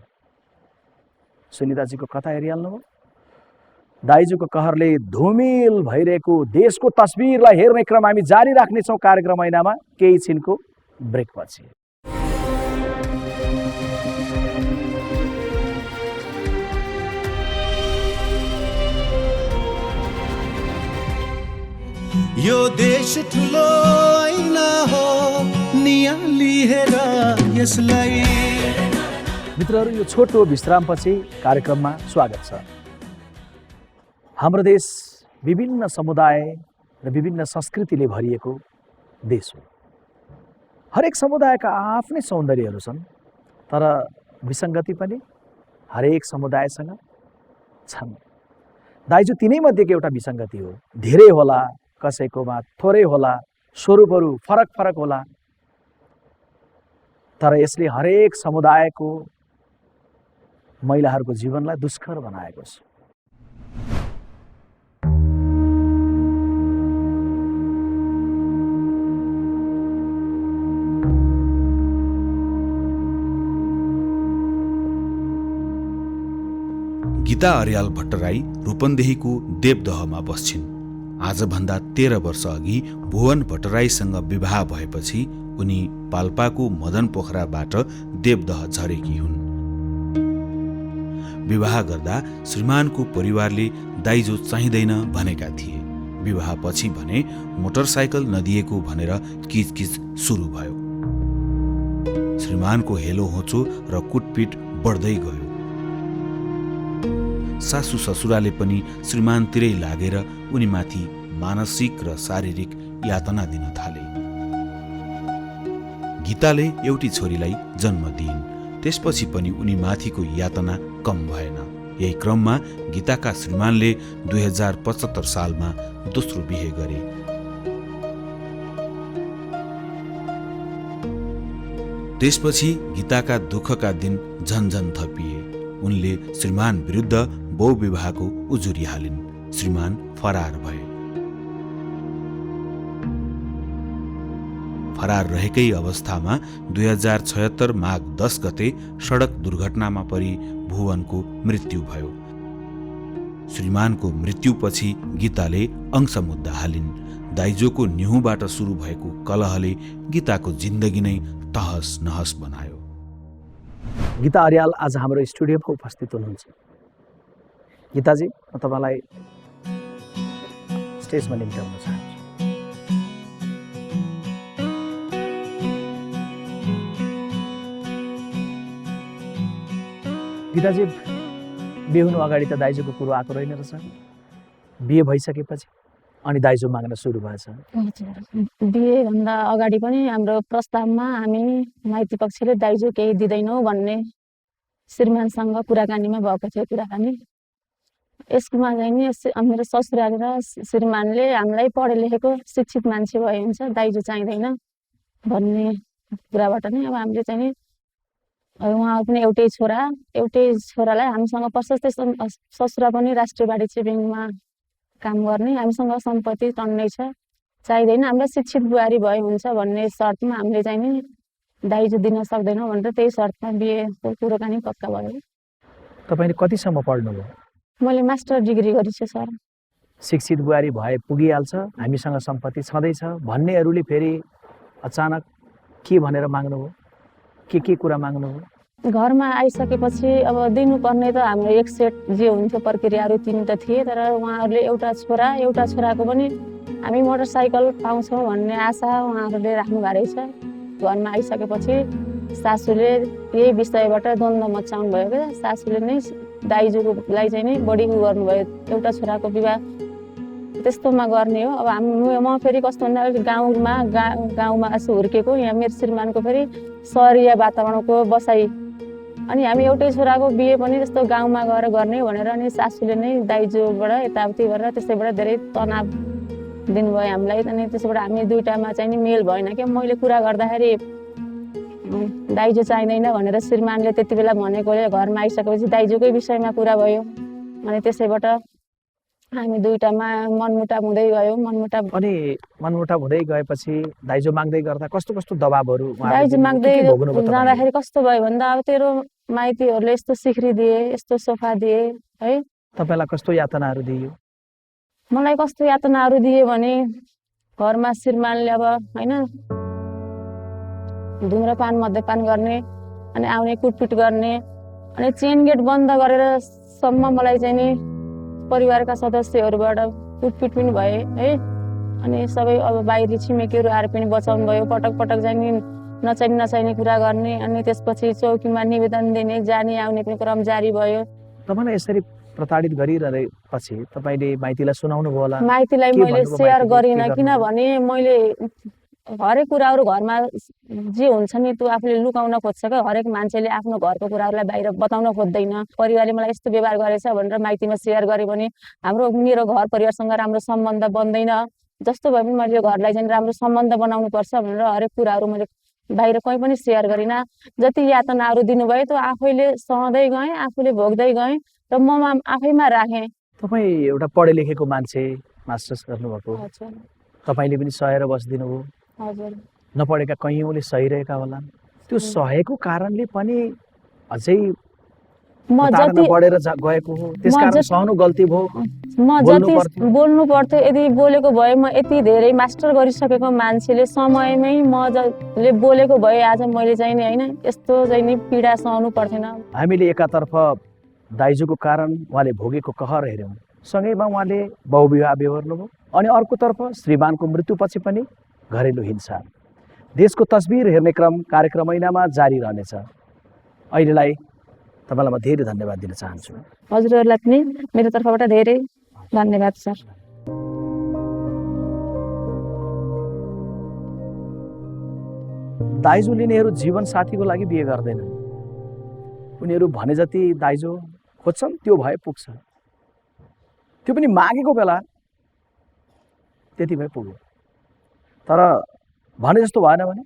सुनिताजीको कथा हेरिहाल्नुभयो। दाइजोको कहरले धुमिल भइरहेको देशको तस्बिरलाई हेर्ने क्रम हामी जारी राख्नेछौँ कार्यक्रम ऐनामा केही छिनको ब्रेकपछि। यो देश ठुलो ऐना हो, नियाली हेर यसलाई। मित्रहरू, यो छोटो विश्रामपछि कार्यक्रममा स्वागत छ। हाम्रो देश विभिन्न समुदाय र विभिन्न संस्कृतिले भरिएको देश हो। हरेक समुदायका आफ्नै सौन्दर्यहरू छन्, तर विसङ्गति पनि हरेक समुदायसँग छन्। दाइजो तिनैमध्येको एउटा विसङ्गति हो। धेरै होला, कसैकोमा थोरै होला, स्वरूपहरू फरक फरक होला, तर यसले हरेक समुदायको महिलाहरूको जीवनलाई दुष्कर बनाएको छ। गीता अर्याल भट्टराई रूपन्देहीको देवदहमा बस्छिन्। आजभन्दा 13 वर्ष अघि भुवन भट्टराईसँग विवाह भएपछि उनी पाल्पाको मदन पोखराबाट देवदह झरेकी हुन्। विवाह गर्दा श्रीमानको परिवारले दाइजो चाहिँदैन भनेका थिए। विवाहपछि भने मोटरसाइकल नदिएको भनेर किचकिच सुरु भयो। श्रीमानको हेलो होचो र कुटपिट बढ्दै गयो। सासु ससुराले पनि श्रीमानतिरै लागेर उनीमाथि मानसिक र शारीरिक यातना दिन थाले। गीताले एउटी छोरीलाई जन्म दिइन्। त्यसपछि पनि उनी माथिको यातना कम भएन। यही क्रममा गीताका श्रीमानले 2075 सालमा दोस्रो बिहे गरे। त्यसपछि गीताका दुःखका दिन झन्झन थपिए। उनले श्रीमान विरुद्ध बहुविवाहको उजुरी हालिन्। श्रीमान फरार भए। फरार रहेकै अवस्थामा 2076 माघ 10 गते सडक दुर्घटनामा परि भुवनको मृत्यु भयो। श्रीमानको मृत्युपछि गीताले अंशमुद्दा हालिन्। दाइजोको न्युबाट सुरु भएको कलहले गीताको जिन्दगी नै तहस नहस बनायो। गीता अर्याल आज हाम्रो स्टुडियोमा उपस्थित हुनुहुन्छ। गीताजी, म तपाईँलाई स्टेजमा निम्त्याउन चाहन्छु। गीताजी, बिहे हुनु अगाडि त दाइजोको कुरो आएको रहेन रहेछ। बिहे भइसकेपछि अनि दाइजो माग्न सुरु भएछ। बिहेभन्दा अगाडि पनि हाम्रो प्रस्तावमा हामी माइती पक्षले दाइजो केही दिँदैनौँ भन्ने श्रीमानसँग कुराकानीमा भएको थियो कुराकानी। यसमा चाहिँ नि मेरो ससुराले र श्रीमानले हामीलाई पढे लेखेको शिक्षित मान्छे भए हुन्छ, दाइजो चाहिँदैन भन्ने कुराबाट नै अब हामीले चाहिँ नि उहाँ पनि एउटै छोरालाई हामीसँग प्रशस्तै ससुरा पनि राष्ट्रिय वाणिज्य ब्याङ्कमा काम गर्ने, हामीसँग सम्पत्ति टन्नै छ, चाहिँदैन, हामीलाई शिक्षित बुहारी भए हुन्छ भन्ने शर्तमा हामीले चाहिँ नि दाइजो दिन सक्दैनौँ भनेर त्यही शर्तमा बिहेको कुराकानी पक्का भयो। तपाईँले कतिसम्म पढ्नुभयो? मैले मास्टर डिग्री गरेछु सर। शिक्षित बुहारी भए पुगिहाल्छ, हामीसँग सम्पत्ति छँदैछ भन्नेहरूले फेरि अचानक के भनेर माग्नुभयो? के कुरा माग्नुभयो? घरमा आइसकेपछि अब दिनुपर्ने त हाम्रो एक सेट जे हुन्थ्यो प्रक्रियाहरू तिन त थिए, तर उहाँहरूले एउटा छोराको पनि हामी मोटरसाइकल पाउँछौँ भन्ने आशा उहाँहरूले राख्नु भएको रहेछ। घरमा आइसकेपछि सासूले यही विषयबाट द्वन्द्व मचाउनु भयो क्या। सासूले नै दाइजोलाई चाहिँ नै बढी गर्नुभयो। एउटा छोराको विवाह त्यस्तोमा गर्ने हो। अब म फेरि कस्तो भन्दा गाउँमा यसो हुर्केको, यहाँ मेरो श्रीमानको फेरि सहरीय वातावरणको बसाइ, अनि हामी एउटै छोराको बिहे पनि त्यस्तो गाउँमा गएर गर्ने भनेर अनि सासूले नै दाइजोबाट यताउति गरेर त्यसैबाट धेरै तनाव दिनुभयो हामीलाई। अनि त्यसबाट हामी दुईटामा चाहिँ नि मेल भएन क्या। मैले कुरा गर्दाखेरि दाइजो चाहिँदैन भनेर श्रीमानले त्यति बेला भनेकोले घरमा आइसकेपछि दाइजोकै विषयमा कुरा भयो। अनि त्यसैबाट हामी दुईटामा मनमुटाव हुँदै गयो। अनि मनमुटाव हुँदै गएपछि दाइजो माग्दै गर्दा कस्तो कस्तो दबाबहरू दाइजो माग्दै जाँदाखेरि कस्तो भयो भन्दा अब तेरो माइतीहरूले यस्तो सिख्री दिए, यस्तो सोफा दिए है। तपाईँलाई कस्तो यातनाहरू दियो? मलाई कस्तो यातनाहरू दिए भने घरमा श्रीमानले अब होइन धुम्रपान मध्यपान गर्ने अनि आउने कुटपिट गर्ने अनि चेन गेट बन्द गरेर सम्म मलाई चाहिँ नि परिवारका सदस्यहरूबाट कुटपिट पनि भए है। अनि सबै अब बाहिरी छिमेकीहरू आएर पनि बचाउनु भयो। पटक पटक चाहिँ नि नचाहिने कुरा गर्ने अनि त्यसपछि चौकीमा निवेदन दिने जाने आउने पनि क्रम जारी भयो। तपाईँलाई यसरी प्रताडित गरिरहेपछि तपाईँले माइतीलाई सुनाउनु भयो होला? माइतीलाई मैले सेयर गरिनँ किनभने मैले हरेक कुराहरू घरमा जे हुन्छ नि त्यो आफूले लुकाउन खोज्छ क्या। हरेक मान्छेले आफ्नो घरको कुराहरूलाई बाहिर बताउन खोज्दैन। परिवारले मलाई यस्तो व्यवहार गरेछ भनेर माइतीमा सेयर गरेँ भने मेरो घर परिवारसँग राम्रो सम्बन्ध बन्दैन। जस्तो भए पनि मैले यो घरलाई चाहिँ राम्रो सम्बन्ध बनाउनु पर्छ भनेर हरेक कुराहरू मैले बाहिर कहीँ पनि सेयर गरिनँ। जति यातनाहरू दिनुभयो त्यो आफैले सहँदै गएँ, आफूले भोग्दै गएँ र ममा आफैमा राखेँ। तपाईँ एउटा पढे लेखेको मान्छे, मास्टर्स गर्नुभएको, तपाईँले पनि सहेर बसिदिनु भयो। हजुर। नपढेका कैयौँले सहिरहेका होला। त्यो सहेको कारणले पनि अझै बढेर गएको हो, त्यसकारण सहनु गल्ती भयो। म जति बोल्नु पर्थ्यो यदि बोलेको भए म यति धेरै मास्टर गरिसकेको मान्छेले समयमै मले बोलेको भए आज मैले चाहिँ नि होइन यस्तो चाहिँ नि पीडा सहनु पर्थेन। हामीले एकातर्फ दाइजोको कारण उहाँले भोगेको कहर हेऱ्यौँ, सँगैमा उहाँले बहुविवाह बेहोर्नुभयो। अनि अर्कोतर्फ श्रीमानको मृत्युपछि पनि घरेलु हिंसा। देशको तस्बिर हेर्ने क्रम कार्यक्रम ऐनामा जारी रहनेछ। अहिलेलाई तपाईँलाई म धेरै धन्यवाद दिन चाहन्छु। हजुरहरूलाई पनि मेरो तर्फबाट धेरै धन्यवाद सर। दाइजो लिनेहरू जीवन साथीको लागि बिहे गर्दैनन्। उनीहरू भने जति दाइजो खोज्छन् त्यो भए पुग्छ। त्यो पनि मागेको बेला त्यति भए पुग्यो। तर भने जस्तो भएन भने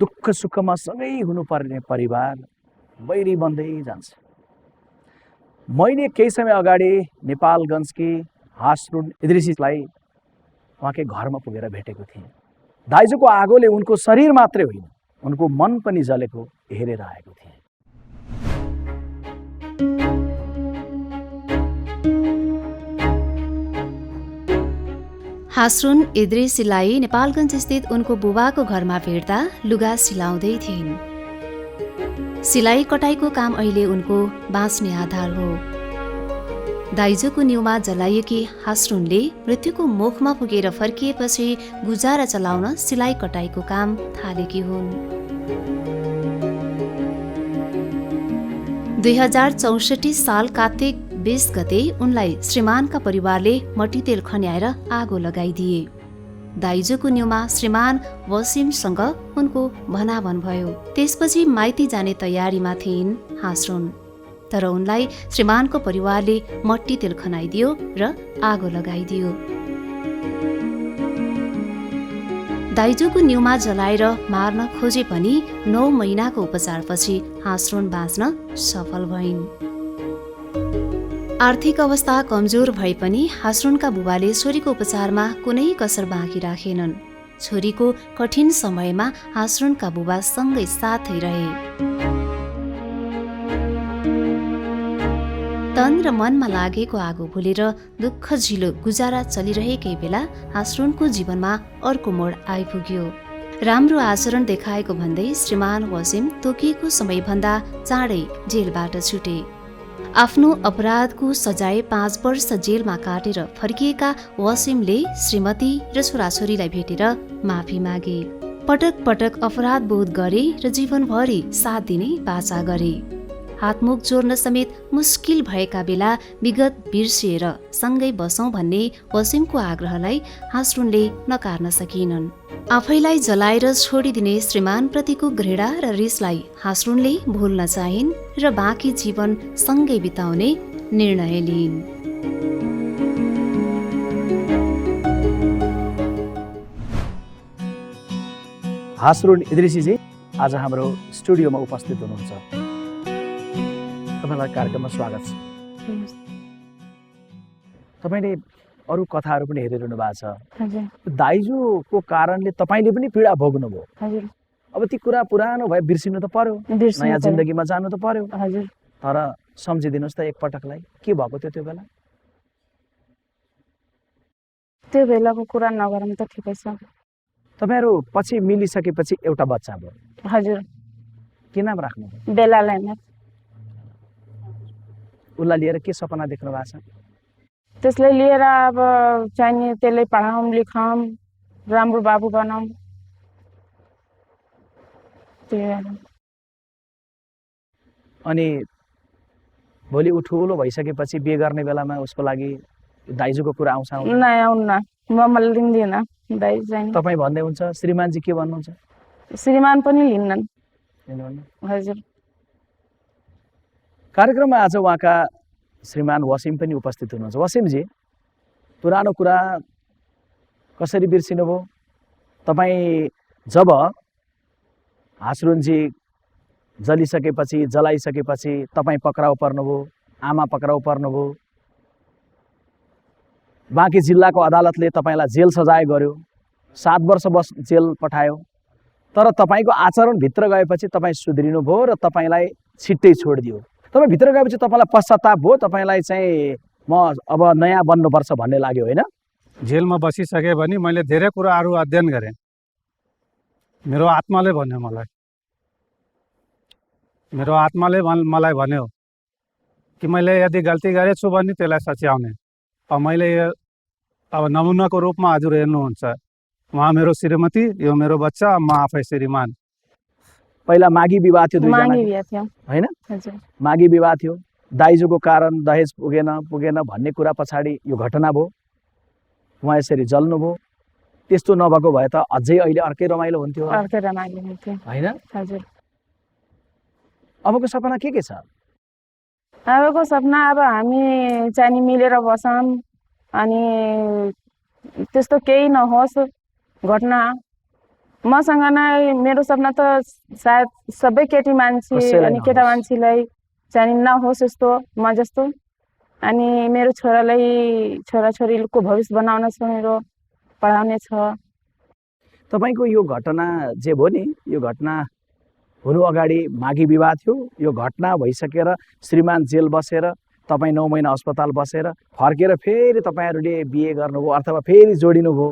दुःख सुखमा सँगै हुनुपर्ने परिवार बैरी बन्दै जान्छ। मैले केही समय अगाडि नेपालगञ्जकी हासरुन इद्रिसीलाई उहाँकै घरमा पुगेर भेटेको थिएँ। दाइजोको आगोले उनको शरीर मात्रै होइन उनको मन पनि जलेको हेरेर आएको थिएँ। हासरुन इद्रिसीलाई नेपालगञ्ज स्थित उनको बुबाको घरमा भेट्दा लुगा सिलाउँदै थिइन्। सिलाइ कटाइको काम अहिले उनको बाँच्ने आधार हो। दाइजोको न्युमा जलाइएकी हासरुनले मृत्युको मुखमा पुगेर फर्किएपछि गुजारा चलाउन सिलाइ कटाइको काम थालेकी हुन्। 2064 साल कार्तिक 20 गते उनलाई श्रीमानका परिवारले मट्टीतेल खन्याएर आगो लगाइदिए। दाइजोको न्युमा श्रीमान वसिमसँग उनको भनाभन भयो। त्यसपछि माइती जाने तयारीमा थिइन् हासरुन। तर उनलाई श्रीमानको परिवारले मट्टीतेल खनाइदियो र आगो लगाइदियो। दाइजोको न्युमा जलाएर मार्न खोजे पनि 9 महिनाको उपचारपछि हासरुन बाँच्न सफल भइन्। आर्थिक अवस्था कमजोर भए पनि हासरुनका बुबाले छोरीको उपचारमा कुनै कसर बाँकी राखेनन्। छोरीको कठिन समयमा हासरुनका बुबा सँगै साथै रहे। तन र मनमा लागेको आगो भुलेर दुःख झिलो गुजारा चलिरहेकै बेला हासरुनको जीवनमा अर्को मोड आइपुग्यो। राम्रो आचरण देखाएको भन्दै श्रीमान वसिम तोकिएको समयभन्दा चाँडै जेलबाट छुटे। आफ्नो अपराधको सजाय 5 वर्ष जेलमा काटेर फर्किएका वसिमले श्रीमती र छोराछोरीलाई भेटेर माफी मागे। पटक पटक अपराध बोध गरे र जीवनभरि साथ दिने बाचा गरे। हातमुख जोड्न समेत मुस्किल भएका बेला विगत बिर्सिएर सँगै बसौं भन्ने वसिमको आग्रहलाई हासरुनले नकार्न सकिनन्। आफैलाई जलाएर छोडिदिने श्रीमानप्रतिको घृणा र रिसलाई हासरुनले भुल्न चाहिन् र बाँकी जीवन सँगै बिताउने निर्णय लिइन्। हासरुन इद्रिसीजी आज हाम्रो स्टुडियोमा उपस्थित हुनुहुन्छ। तपाईँलाई कार्यक्रममा स्वागत छ। तपाईँले अरू कथाहरू पनि हेरिरहनु भएको छ। दाइजोको कारणले तपाईँले पनि पीडा भोग्नुभयो। अब ती कुरा पुरानो भए बिर्सिनु त पर्यो, नयाँ जिन्दगीमा जानु त पर्यो। तर सम्झिदिनुहोस् त एकपटकलाई के भएको थियो त्यो बेला? त्यो बेलाको कुरा नगरौँ त ठिकै छ। तपाईँहरू पछि मिलिसकेपछि एउटा बच्चा भयो। हजुर। के नाम राख्नु? बेलालाई नै। उसलाई लिएर के सपना देख्नु भएको छ? त्यसलाई लिएर अब चाहिने त्यसलाई पढाउँ लेखाउँ राम्रो बाबु बनाऊँ। अनि भोलि ऊ ठुलो भइसकेपछि बिहे गर्ने बेलामा उसको लागि दाइजोको कुरा आउँछ? आउन्न, म लिँदिनँ दाइजो चाहिँ। तपाईँ भन्दै हुन्छ, श्रीमानजी के भन्नुहुन्छ? श्रीमान पनि लिन्नन्। हजुर। कार्यक्रममा आज उहाँका श्रीमान वसिम पनि उपस्थित हुनुहुन्छ। वसिमजी, पुरानो कुरा कसरी बिर्सिनुभयो? तपाईँ जब हासरुनजी जलिसकेपछि जलाइसकेपछि तपाईँ पक्राउ पर्नुभयो, आमा पक्राउ पर्नुभयो, बाँकी जिल्लाको अदालतले तपाईँलाई जेल सजाय गर्यो, 7 वर्ष बस जेल पठायो। तर तपाईँको आचरणभित्र गएपछि तपाईँ सुध्रिनुभयो र तपाईँलाई छिट्टै छोडिदियो। तपाईँ भित्र गएपछि तपाईँलाई पश्चाताप भयो, तपाईँलाई चाहिँ म अब नयाँ बन्नुपर्छ भन्ने लाग्यो होइन? जेलमा बसिसकेँ भने मैले धेरै कुराहरू अध्ययन गरेँ। मेरो आत्माले भन्यो मलाई भन्यो कि मैले यदि गल्ती गरेछु भने त्यसलाई सच्याउने। अब मैले अब नमुनाको रूपमा हजुर हेर्नुहुन्छ, उहाँ मेरो श्रीमती, यो मेरो बच्चा, म आफै श्रीमान। पहिला मागी विवाह थियो दुईजना होइन? मागी विवाह थियो, दाइजोको कारण दहेज पुगेन भन्ने कुरा पछाडि यो घटना भयो, उहाँ यसरी जल्नुभयो। त्यस्तो नभएको भए त अझै अहिले अर्कै रमाइलो हुन्थ्यो होइन? अबको सपना के छ? अबको सपना अब हामी चाहिँ मिलेर बसौँ अनि त्यस्तो केही नहोस् घटना मसँग नै। मेरो सपना त सायद सबै केटी मान्छे अनि केटा मान्छेलाई चाहिँ नहोस् यस्तो म जस्तो। अनि मेरो छोराछोरीको भविष्य बनाउन छ, मेरो पढाउने छ। तपाईँको यो घटना जे भयो नि, यो घटना हुनु अगाडि मागी विवाह थियो, यो घटना भइसकेर श्रीमान जेल बसेर तपाईँ 9 महिना अस्पताल बसेर फर्केर फेरि तपाईँहरूले बिहे गर्नुभयो अथवा फेरि जोडिनुभयो।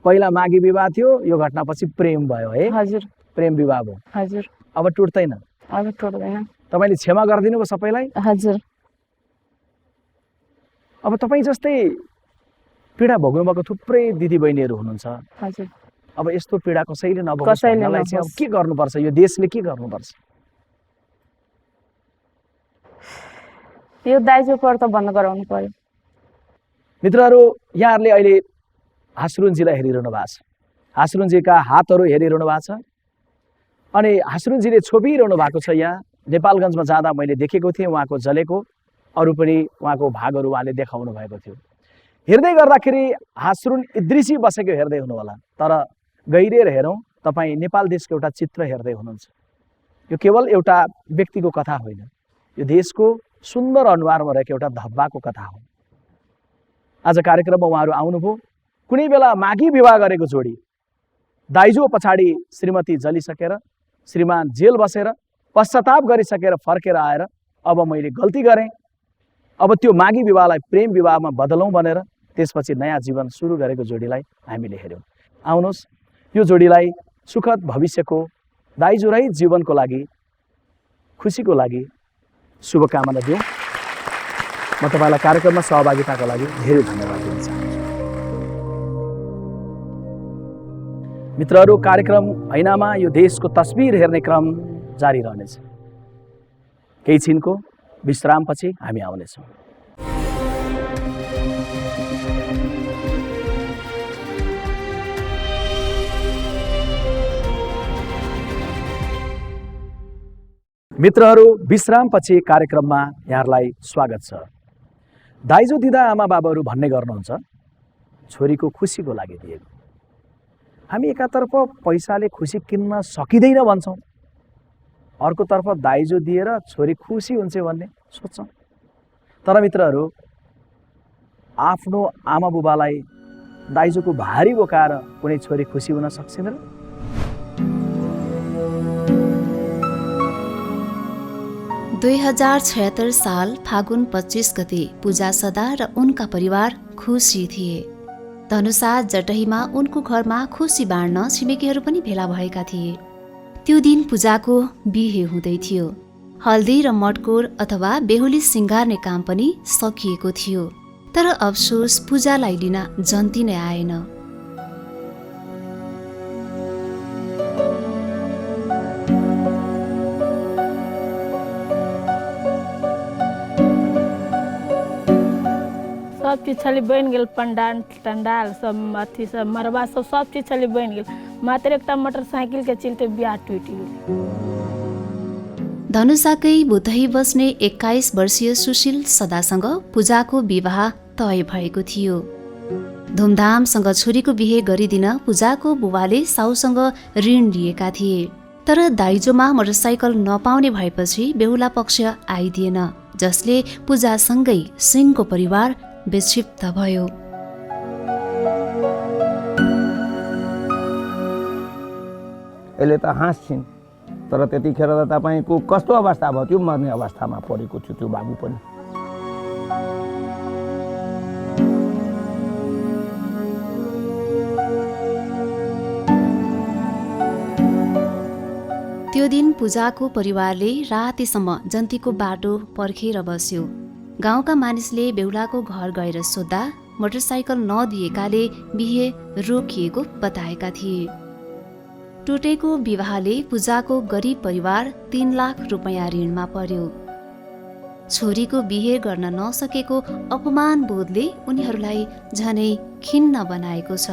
पहिला मागी विवाह थियो, यो घटनापछि प्रेम भयो है? प्रेम विवाह भयो। अब टुट्दैन? अब टुट्दैन। तपाईँले क्षमा गरिदिनु भयो सबैलाई? अब तपाईँ जस्तै पीडा भोग्नुभएको थुप्रै दिदीबहिनीहरू हुनुहुन्छ। अब यस्तो पीडा कसैले नभोगोस् भन्नलाई चाहिँ अब के गर्नुपर्छ? यो देशले के गर्नुपर्छ? यो दाइजो पर त बन्द गराउनु पर्यो। मित्रहरू, यहाँहरूले अहिले हासरुनजीलाई हेरिरहनु भएको छ। हासरुनजीका हातहरू हेरिरहनु भएको छ अनि हासरुनजीले छोपिरहनु भएको छ। यहाँ नेपालगञ्जमा जाँदा मैले देखेको थिएँ उहाँको जलेको अरू पनि उहाँको भागहरू उहाँले देखाउनु भएको थियो। हेर्दै गर्दाखेरि हासरुन इद्रिसी बसेको हेर्दै हुनु होला, तर गहिरिएर हेरौँ तपाईँ नेपाल देशको एउटा चित्र हेर्दै हुनुहुन्छ। यो केवल एउटा व्यक्तिको कथा होइन, यो देशको सुन्दर अनुहारमा रहेको एउटा धब्बाको कथा हो। आज कार्यक्रममा उहाँहरू आउनुभयो। कुनै बेला मागी विवाह गरेको जोडी दाइजो पछाडि श्रीमती जलिसकेर श्रीमान जेल बसेर पश्चाताप गरिसकेर फर्केर आएर अब मैले गल्ती गरेँ, अब त्यो मागी विवाहलाई प्रेम विवाहमा बदलौँ भनेर त्यसपछि नयाँ जीवन सुरु गरेको जोडीलाई हामीले हेऱ्यौँ। आउनुहोस् यो जोडीलाई सुखद भविष्यको दाइजोरहित जीवनको लागि, खुसीको लागि शुभकामना दिउँ। म तपाईँलाई कार्यक्रममा सहभागिताको लागि धेरै धन्यवाद दिन चाहन्छु। मित्रहरू, कार्यक्रम ऐनामा यो देशको तस्बिर हेर्ने क्रम जारी रहनेछ। केही छिनको विश्रामपछि हामी आउनेछौँ। मित्रहरू, विश्रामपछि कार्यक्रममा यहाँहरूलाई स्वागत छ। दाइजो दिँदा आमा बाबाहरू भन्ने गर्नुहुन्छ छोरीको खुसीको लागि दिएको। हामी एकातर्फ पैसाले खुसी किन्न सकिँदैन भन्छौँ, अर्कोतर्फ दाइजो दिएर छोरी खुसी हुन्छ भन्ने सोच्छौँ। तर मित्रहरू, आफ्नो आमा बुबालाई दाइजोको भारी बोकाएर कुनै छोरी खुसी हुन सक्छिन् र? दुई 2076 साल फागुन 25 गते पूजा सदा र उनका परिवार खुसी थिए। धनुषा जटहीमा उनको घरमा खुसी बाँड्न छिमेकीहरू पनि भेला भएका थिए। त्यो दिन पूजाको बिहे हुँदै थियो। हल्दी र मटकोर अथवा बेहुली सिँगार्ने काम पनि सकिएको थियो। तर अफसोस पूजालाई लिन जन्ती नै आएन। सब चीज छली बन गेल, पंडाल टंडाल सब अथी सब मरबा सब चीज छली बन गेल, मात्र एकटा मोटरसाइकिल के चलते बियाह टूट गेल। धनुषाकै बुधही बस्ने 21 वर्षीय सुशील सदासँग पूजाको विवाह तय भएको थियो। धुमधामसँग छोरीको बिहे गरिदिन पूजाको बुबाले साउसँग ऋण लिएका थिए। तर दाइजोमा मोटरसाइकल नपाउने भएपछि बेहुला पक्ष आइदिएन, जसले पूजासँगै सिंहको परिवार विक्षिप्त भयो। यसले त हाँस्छिन्, तर त्यतिखेर त तपाईँको कस्तो अवस्था भयो? त्यो मर्ने अवस्थामा परेको थियो त्यो बाबु पनि। त्यो दिन पूजाको परिवारले रातिसम्म जन्तीको बाटो पर्खेर बस्यो। गाउँका मानिसले बेहुलाको घर गएर सोद्धा मोटरसाइकल नदिएकाले बिहे रोकिएको बताएका थिए। टुटेको विवाहले पूजाको गरिब परिवार 3 लाख रुपैयाँ ऋणमा पर्यो। छोरीको बिहे गर्न नसकेको अपमान बोधले उनीहरूलाई झनै खिन्न बनाएको छ।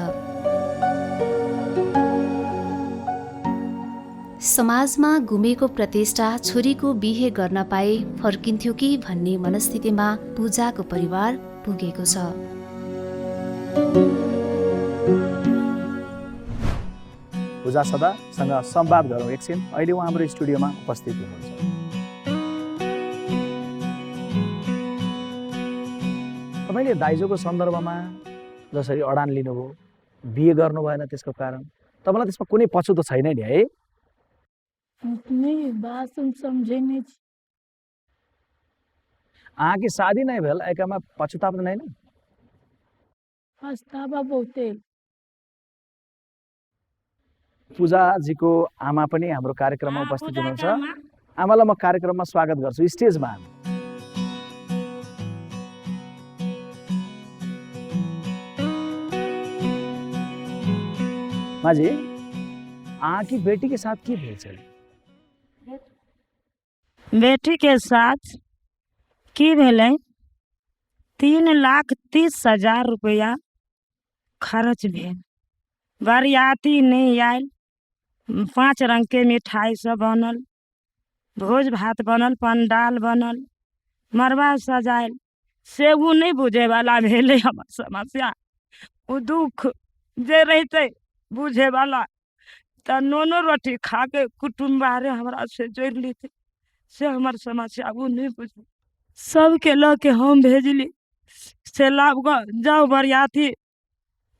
समाजमा गुमेको प्रतिष्ठा छोरीको बिहे गर्न पाए फर्किन्थ्यो कि भन्ने मनस्थितिमा पूजाको परिवार पुगेको छ। पूजा सदासँग संवाद गरौँ एकछिन। अहिले उहाँ हाम्रो स्टुडियोमा उपस्थित हुनुहुन्छ। तपाईँले दाइजोको सन्दर्भमा जसरी अडान लिनुभयो, बिहे गर्नु भएन त्यसको कारण, तपाईँलाई त्यसमा कुनै पछुतो छैन नि है? नहीं, बात समझे नहीं। आके शादी नहीं भेल एकामा पछुताप नहीं ना? पछतावा बहुते। पूजाजीको आमा पनि हाम्रो कार्यक्रममा उपस्थित हुनुहुन्छ। आमालाई म कार्यक्रममा स्वागत गर्छु स्टेजमा। माजी, आकी बेटी के साथ की भेल छल? बेटी के साथ की भेलै 3,30,000 रुपया खर्च भेल। बरियाती नहीं आयल, 5 रंग के मिठाई सब बनल, भोज भात बनल, पंडाल बनल, मरबा सजायल। से वो नहीं बुझे वाला भेले हमर समस्या। वो दुख जे रहते बुझे वाला त नोनो रोटी खा के कुटुम्ब बाहरे हमरा से जोड़ लेते। से हमार समस्या वो नहीं बुझे। सबके ल के हम भेजली से लाभ जाओ बरियाती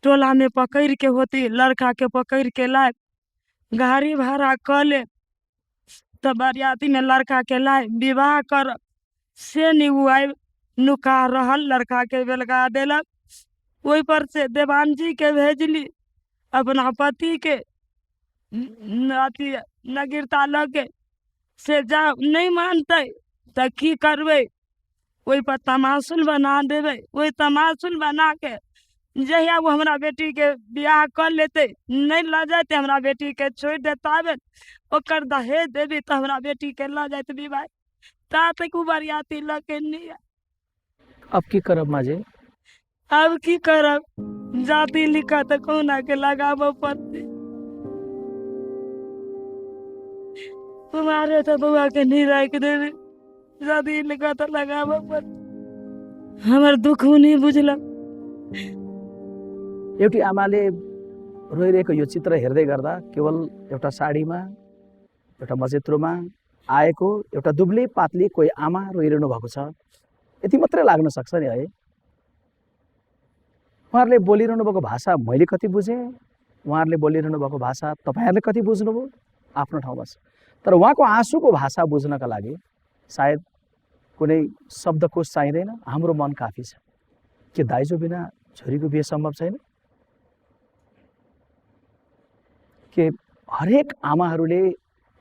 टोला में पकड़ के होती, लड़का के पकड़ के लाए, गाड़ी भाड़ा कर ले तो बरियाती में लड़का के लाए, विवाह कर से निगुआई नुका रहल, लड़का के बेलगा देलक। वही पर से देवान जी के भेजली अपना पति के नगिरता लगे से जा नहीं मानते तो की करबे, वही पर तमाशुल बना देवे। वही तमाशुल बना के जहिया वो हमारा बेटी के ब्याह कर लेते, नहीं ला जाते हमारा बेटी के छोड़ देता ओकर दहेज देवी तो हमारा बेटी के ला जाते विवाह तक बरियाती लगे नहीं। अब की करब माजे? अब की करब, जाति लिखा तो कोना के लगाबो पड़ते। तुम्हारे तो बुआ के नहीं रख देवे, जाति लिखा तो लगाबो पड़ते। हमार दुख नहीं बुझलक। एउटी आमाले रोइरहेको यो चित्र हेर्दै गर्दा केवल एउटा साडीमा एउटा मजेत्रोमा आएको एउटा दुब्ले पातली कोही आमा रोइरहनु भएको छ यति मात्रै लाग्न सक्छ नि है। उहाँहरूले बोलिरहनु भएको भाषा मैले कति बुझेँ, उहाँहरूले बोलिरहनु भएको भाषा तपाईँहरूले कति बुझ्नुभयो आफ्नो ठाउँमा छ। तर उहाँको आँसुको भाषा बुझ्नका लागि सायद कुनै शब्दकोश चाहिँदैन, हाम्रो मन काफी छ। के दाइजो बिना छोरीको बिहे सम्भव छैन? के हरेक आमाहरूले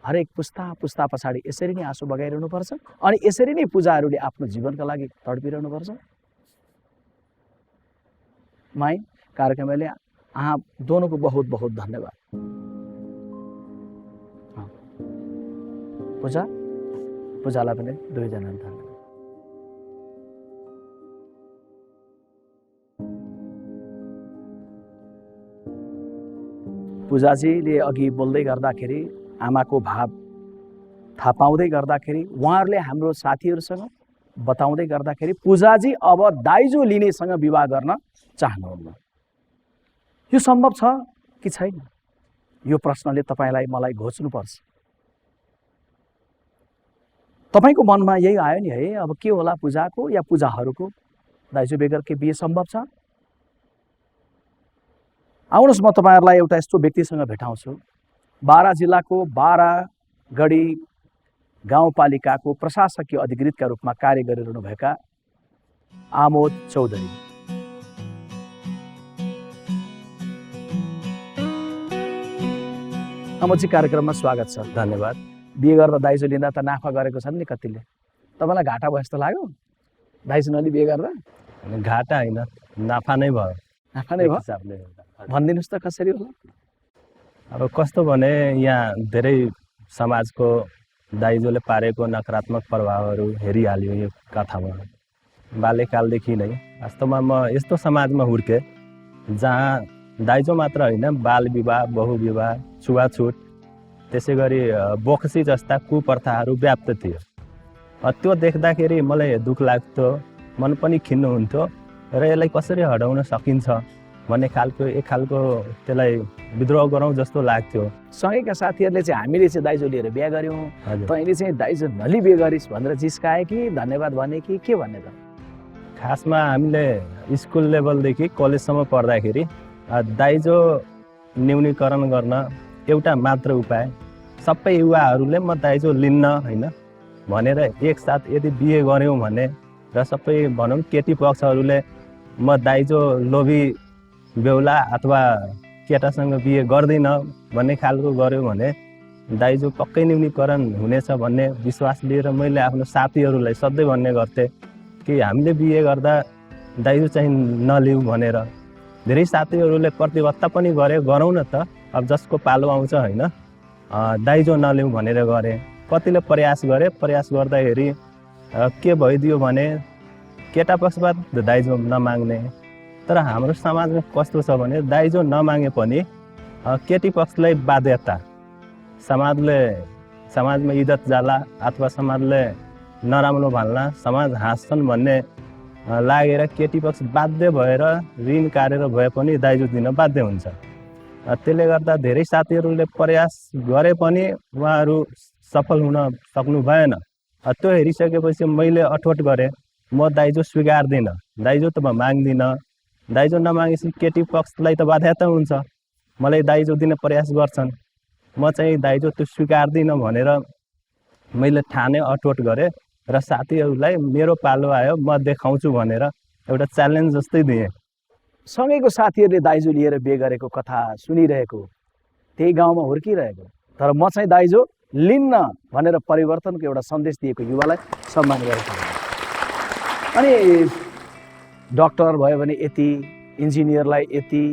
हरेक पुस्ता पुस्ता पछाडि यसरी नै आँसु बगाइरहनुपर्छ अनि यसरी नै पूजाहरूले आफ्नो जीवनका लागि तडपिरहनुपर्छ? माई कार्यक्रमले आप दोनों को बहुत बहुत धन्यवाद। पूजा पूजालाई पनि दुवैजनालाई धन्यवाद। पूजाजीले अघि बोल्दै गर्दाखेरि आमाको भाव थाहा पाउँदै गर्दाखेरि उहाँहरूले हाम्रो साथीहरूसँग बताउँदै गर्दाखेरि पूजाजी अब दाइजो लिनेसँग विवाह गर्न चाहनुहुन्न। यो सम्भव छ कि छैन? यो प्रश्नले तपाईँलाई मलाई घोच्नुपर्छ। तपाईँको मनमा यही आयो नि है, अब के होला पूजाको या पूजाहरूको दाइजो बेगर के बिहे सम्भव छ? आउनुहोस् म तपाईँहरूलाई एउटा यस्तो व्यक्तिसँग भेटाउँछु। बारा जिल्लाको बारागढी गाउँपालिकाको प्रशासकीय अधिकृतका रूपमा कार्य गरिरहनुभएका आमोद चौधरी। आमोदजी कार्यक्रममा स्वागत छ। धन्यवाद। बिहे गर्दा दाइजो लिँदा त नाफा गरेको छन् नि कतिले, तपाईँलाई घाटा भयो जस्तो लाग्यो दाइजो नलि बिहे गर्दा? घाटा होइन, नाफा नै भयो। नाफा नै भयो? भनिदिनुहोस् त कसरी होला? अब कस्तो भने यहाँ धेरै समाजको दाइजोले पारेको नकारात्मक प्रभावहरू हेरिहाल्यो यो कथामा। बाल्यकालदेखि नै वास्तवमा म यस्तो समाजमा हुर्केँ जहाँ दाइजो मात्र होइन, बाल विवाह, बहुविवाह, छुवाछुट, त्यसै गरी बोक्सी जस्ता कुप्रथाहरू व्याप्त थियो। त्यो देख्दाखेरि मलाई दुःख लाग्थ्यो, मन पनि खिन्न हुन्थ्यो र यसलाई कसरी हटाउन सकिन्छ भन्ने खालको एक खालको त्यसलाई विद्रोह गरौँ जस्तो लाग्थ्यो। सँगैका साथीहरूले चाहिँ हामीले चाहिँ दाइजो लिएर बिहा गऱ्यौँ, तैँले चाहिँ दाइजो नलि बिहे गरिस् भनेर जिस्काए कि धन्यवाद भने कि के भन्ने त? खासमा हामीले स्कुल लेभलदेखि कलेजसम्म पढ्दाखेरि दाइजो न्यूनीकरण गर्न एउटा मात्र उपाय, सबै युवाहरूले म दाइजो लिन्न होइन भनेर एकसाथ यदि बिहे गऱ्यौँ भने र सबै भनौँ केटी पक्षहरूले म दाइजो लोभी बेहुला अथवा केटासँग बिहे गर्दिनँ भन्ने खालको गऱ्यो भने दाइजो पक्कै न्यूनीकरण हुनेछ भन्ने विश्वास लिएर मैले आफ्नो साथीहरूलाई सधैँ भन्ने गर्थेँ कि हामीले बिहे गर्दा दाइजो चाहिँ नलिउँ भनेर। धेरै साथीहरूले प्रतिबद्धता पनि गरे, गरौँ न त, अब जसको पालो आउँछ होइन, दाइजो नलिउँ भनेर गरे। कतिले प्रयास गरे, प्रयास गर्दाखेरि के भइदियो भने केटा पक्षबाट दाइजो नमाग्ने। तर हाम्रो समाजमा कस्तो छ भने दाइजो नमागे पनि केटी पक्षलाई बाध्यता, समाजमा इज्जत जाला अथवा समाजले नराम्रो भन्ला, समाज हाँस्छन् भन्ने लागेर केटी पक्ष बाध्य भएर ऋण काटेर भए पनि दाइजो दिन बाध्य हुन्छ। त्यसले गर्दा धेरै साथीहरूले प्रयास गरे पनि उहाँहरू सफल हुन सक्नु भएन। त्यो हेरिसकेपछि मैले अठोट गरेँ, म दाइजो स्वीकार्दिनँ, दाइजो त म माग्दिनँ। दाइजो नमागेपछि केटी पक्षलाई त बाध्यता हुन्छ, मलाई दाइजो दिन प्रयास गर्छन्, म चाहिँ दाइजो त्यो स्वीकार्दिनँ भनेर मैले ठाने, अठोट गरेँ र साथीहरूलाई मेरो पालो आयो म देखाउँछु भनेर एउटा च्यालेन्ज जस्तै दिएँ। सँगैको साथीहरूले दाइजो लिएर बिहे गरेको कथा सुनिरहेको, त्यही गाउँमा हुर्किरहेको, तर म चाहिँ दाइजो लिन्न भनेर परिवर्तनको एउटा सन्देश दिएको युवालाई सम्मान गरेको। अनि डक्टर भयो भने यति, इन्जिनियरलाई यति,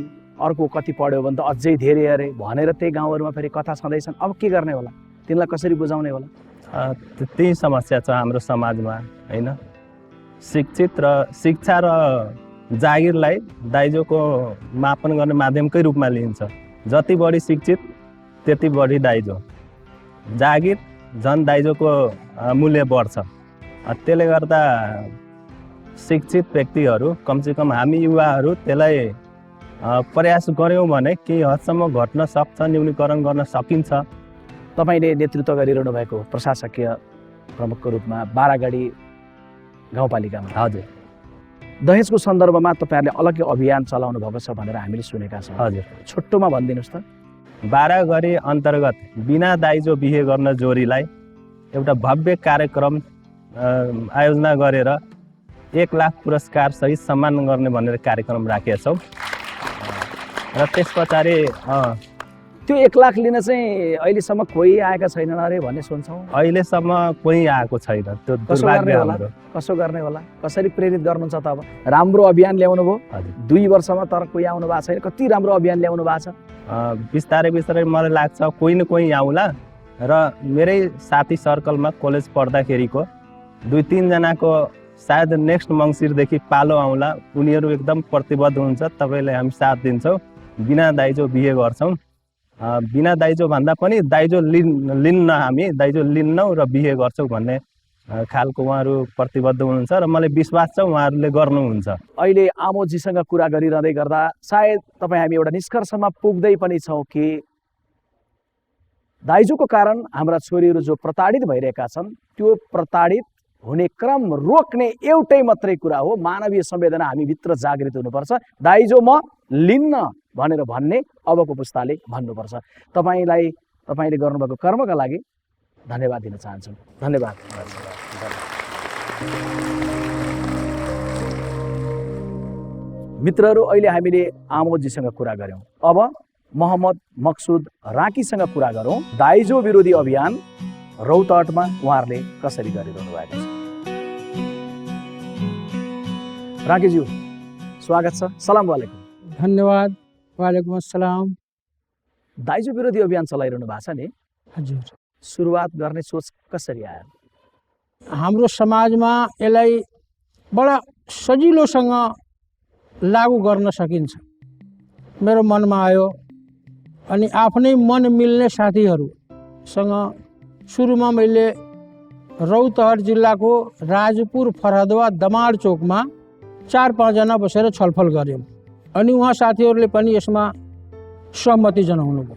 अर्को कति पढ्यो भने त अझै धेरै अरे भनेर त्यही गाउँहरूमा फेरि कथा छँदैछन्। अब के गर्ने होला, तिनलाई कसरी बुझाउने होला? त्यही समस्या छ हाम्रो समाजमा होइन। शिक्षित र शिक्षा र जागिरलाई दाइजोको मापन गर्ने माध्यमकै रूपमा लिइन्छ। जति बढी शिक्षित त्यति बढी दाइजो, जागिर झन् दाइजोको मूल्य बढ्छ। त्यसले गर्दा शिक्षित व्यक्तिहरू, कमसेकम हामी युवाहरू त्यसलाई प्रयास गऱ्यौँ भने केही हदसम्म घट्न सक्छ, न्यूनीकरण गर्न सकिन्छ। तपाईँले नेतृत्व गरिरहनु भएको प्रशासकीय प्रमुखको रूपमा बारागाडी गाउँपालिकामा हजुर दहेजको सन्दर्भमा तपाईँहरूले अलग्गै अभियान चलाउनु भएको छ भनेर हामीले सुनेका छौँ। हजुर छोटोमा भनिदिनुहोस् त। बारागढी अन्तर्गत बिना दाइजो बिहे गर्न जोरीलाई एउटा भव्य कार्यक्रम आयोजना गरेर 1 लाख पुरस्कार सहित सम्मान गर्ने भनेर कार्यक्रम राखेका छौँ र त्यस पछाडि त्यो 1 लाख लिन चाहिँ अहिलेसम्म कोही आएका छैनन् अरे भन्ने सुन्छौँ। अहिलेसम्म कोही आएको छैन। त्यो दुर्भाग्य हाम्रो। कसो गर्ने होला, कसरी प्रेरित गर्नुहुन्छ त? अब राम्रो अभियान ल्याउनु भयो 2 वर्षमा, तर कोही आउनु भएको छैन। कति राम्रो अभियान ल्याउनु भएको छ। बिस्तारै बिस्तारै मलाई लाग्छ कोही न कोही आउला र मेरै साथी सर्कलमा कलेज पढ्दाखेरिको 2-3 जनाको सायद नेक्स्ट मङ्सिरदेखि पालो आउला। उनीहरू एकदम प्रतिबद्ध हुन्छ, तपाईँलाई हामी साथ दिन्छौँ, बिना दाइजो बिहे गर्छौँ। बिना दाइजो भन्दा पनि दाइजो लिन्न, हामी दाइजो लिन्नौँ र बिहे गर्छौँ भन्ने खालको उहाँहरू प्रतिबद्ध हुनुहुन्छ र मलाई विश्वास छ उहाँहरूले गर्नुहुन्छ। अहिले आमोदजीसँग कुरा गरिरहँदै गर्दा सायद तपाईँ हामी एउटा निष्कर्षमा पुग्दै पनि छौँ कि दाइजोको कारण हाम्रा छोरीहरू जो प्रताडित भइरहेका छन् त्यो प्रताडित हुने क्रम रोक्ने एउटै मात्रै कुरा हो मानवीय संवेदना हामीभित्र जागृत हुनुपर्छ। दाइजो म लिन्न भनेर भन्ने अबको पुस्ताले भन्नुपर्छ। तपाईँले गर्नुभएको कर्मका लागि धन्यवाद दिन चाहन्छु। धन्यवाद। मित्रहरू, अहिले हामीले आमोदजीसँग कुरा गऱ्यौँ। अब मोहम्मद मक्सुद राकीसँग कुरा गरौँ। दाइजो विरोधी अभियान रौतहटमा उहाँहरूले कसरी गरिरहनु भएको छ। राकीज्यू स्वागत छ। सलाम वालेकुम। धन्यवाद। वालेकुम अस्सलाम। दाइजो विरोधी अभियान चलाइरहनु भएको छ नि? हजुर। सुरुवात गर्ने सोच कसरी आयो? हाम्रो समाजमा यसलाई बडा सजिलोसँग लागू गर्न सकिन्छ मेरो मनमा आयो। अनि आफ्नै मन मिल्ने साथीहरूसँग सुरुमा मैले रौतहट जिल्लाको राजपुर फरहदवा दमाड चोकमा 4-5 जना बसेर छलफल गऱ्यौँ। अनि उहाँ साथीहरूले पनि यसमा सहमति जनाउनु भयो।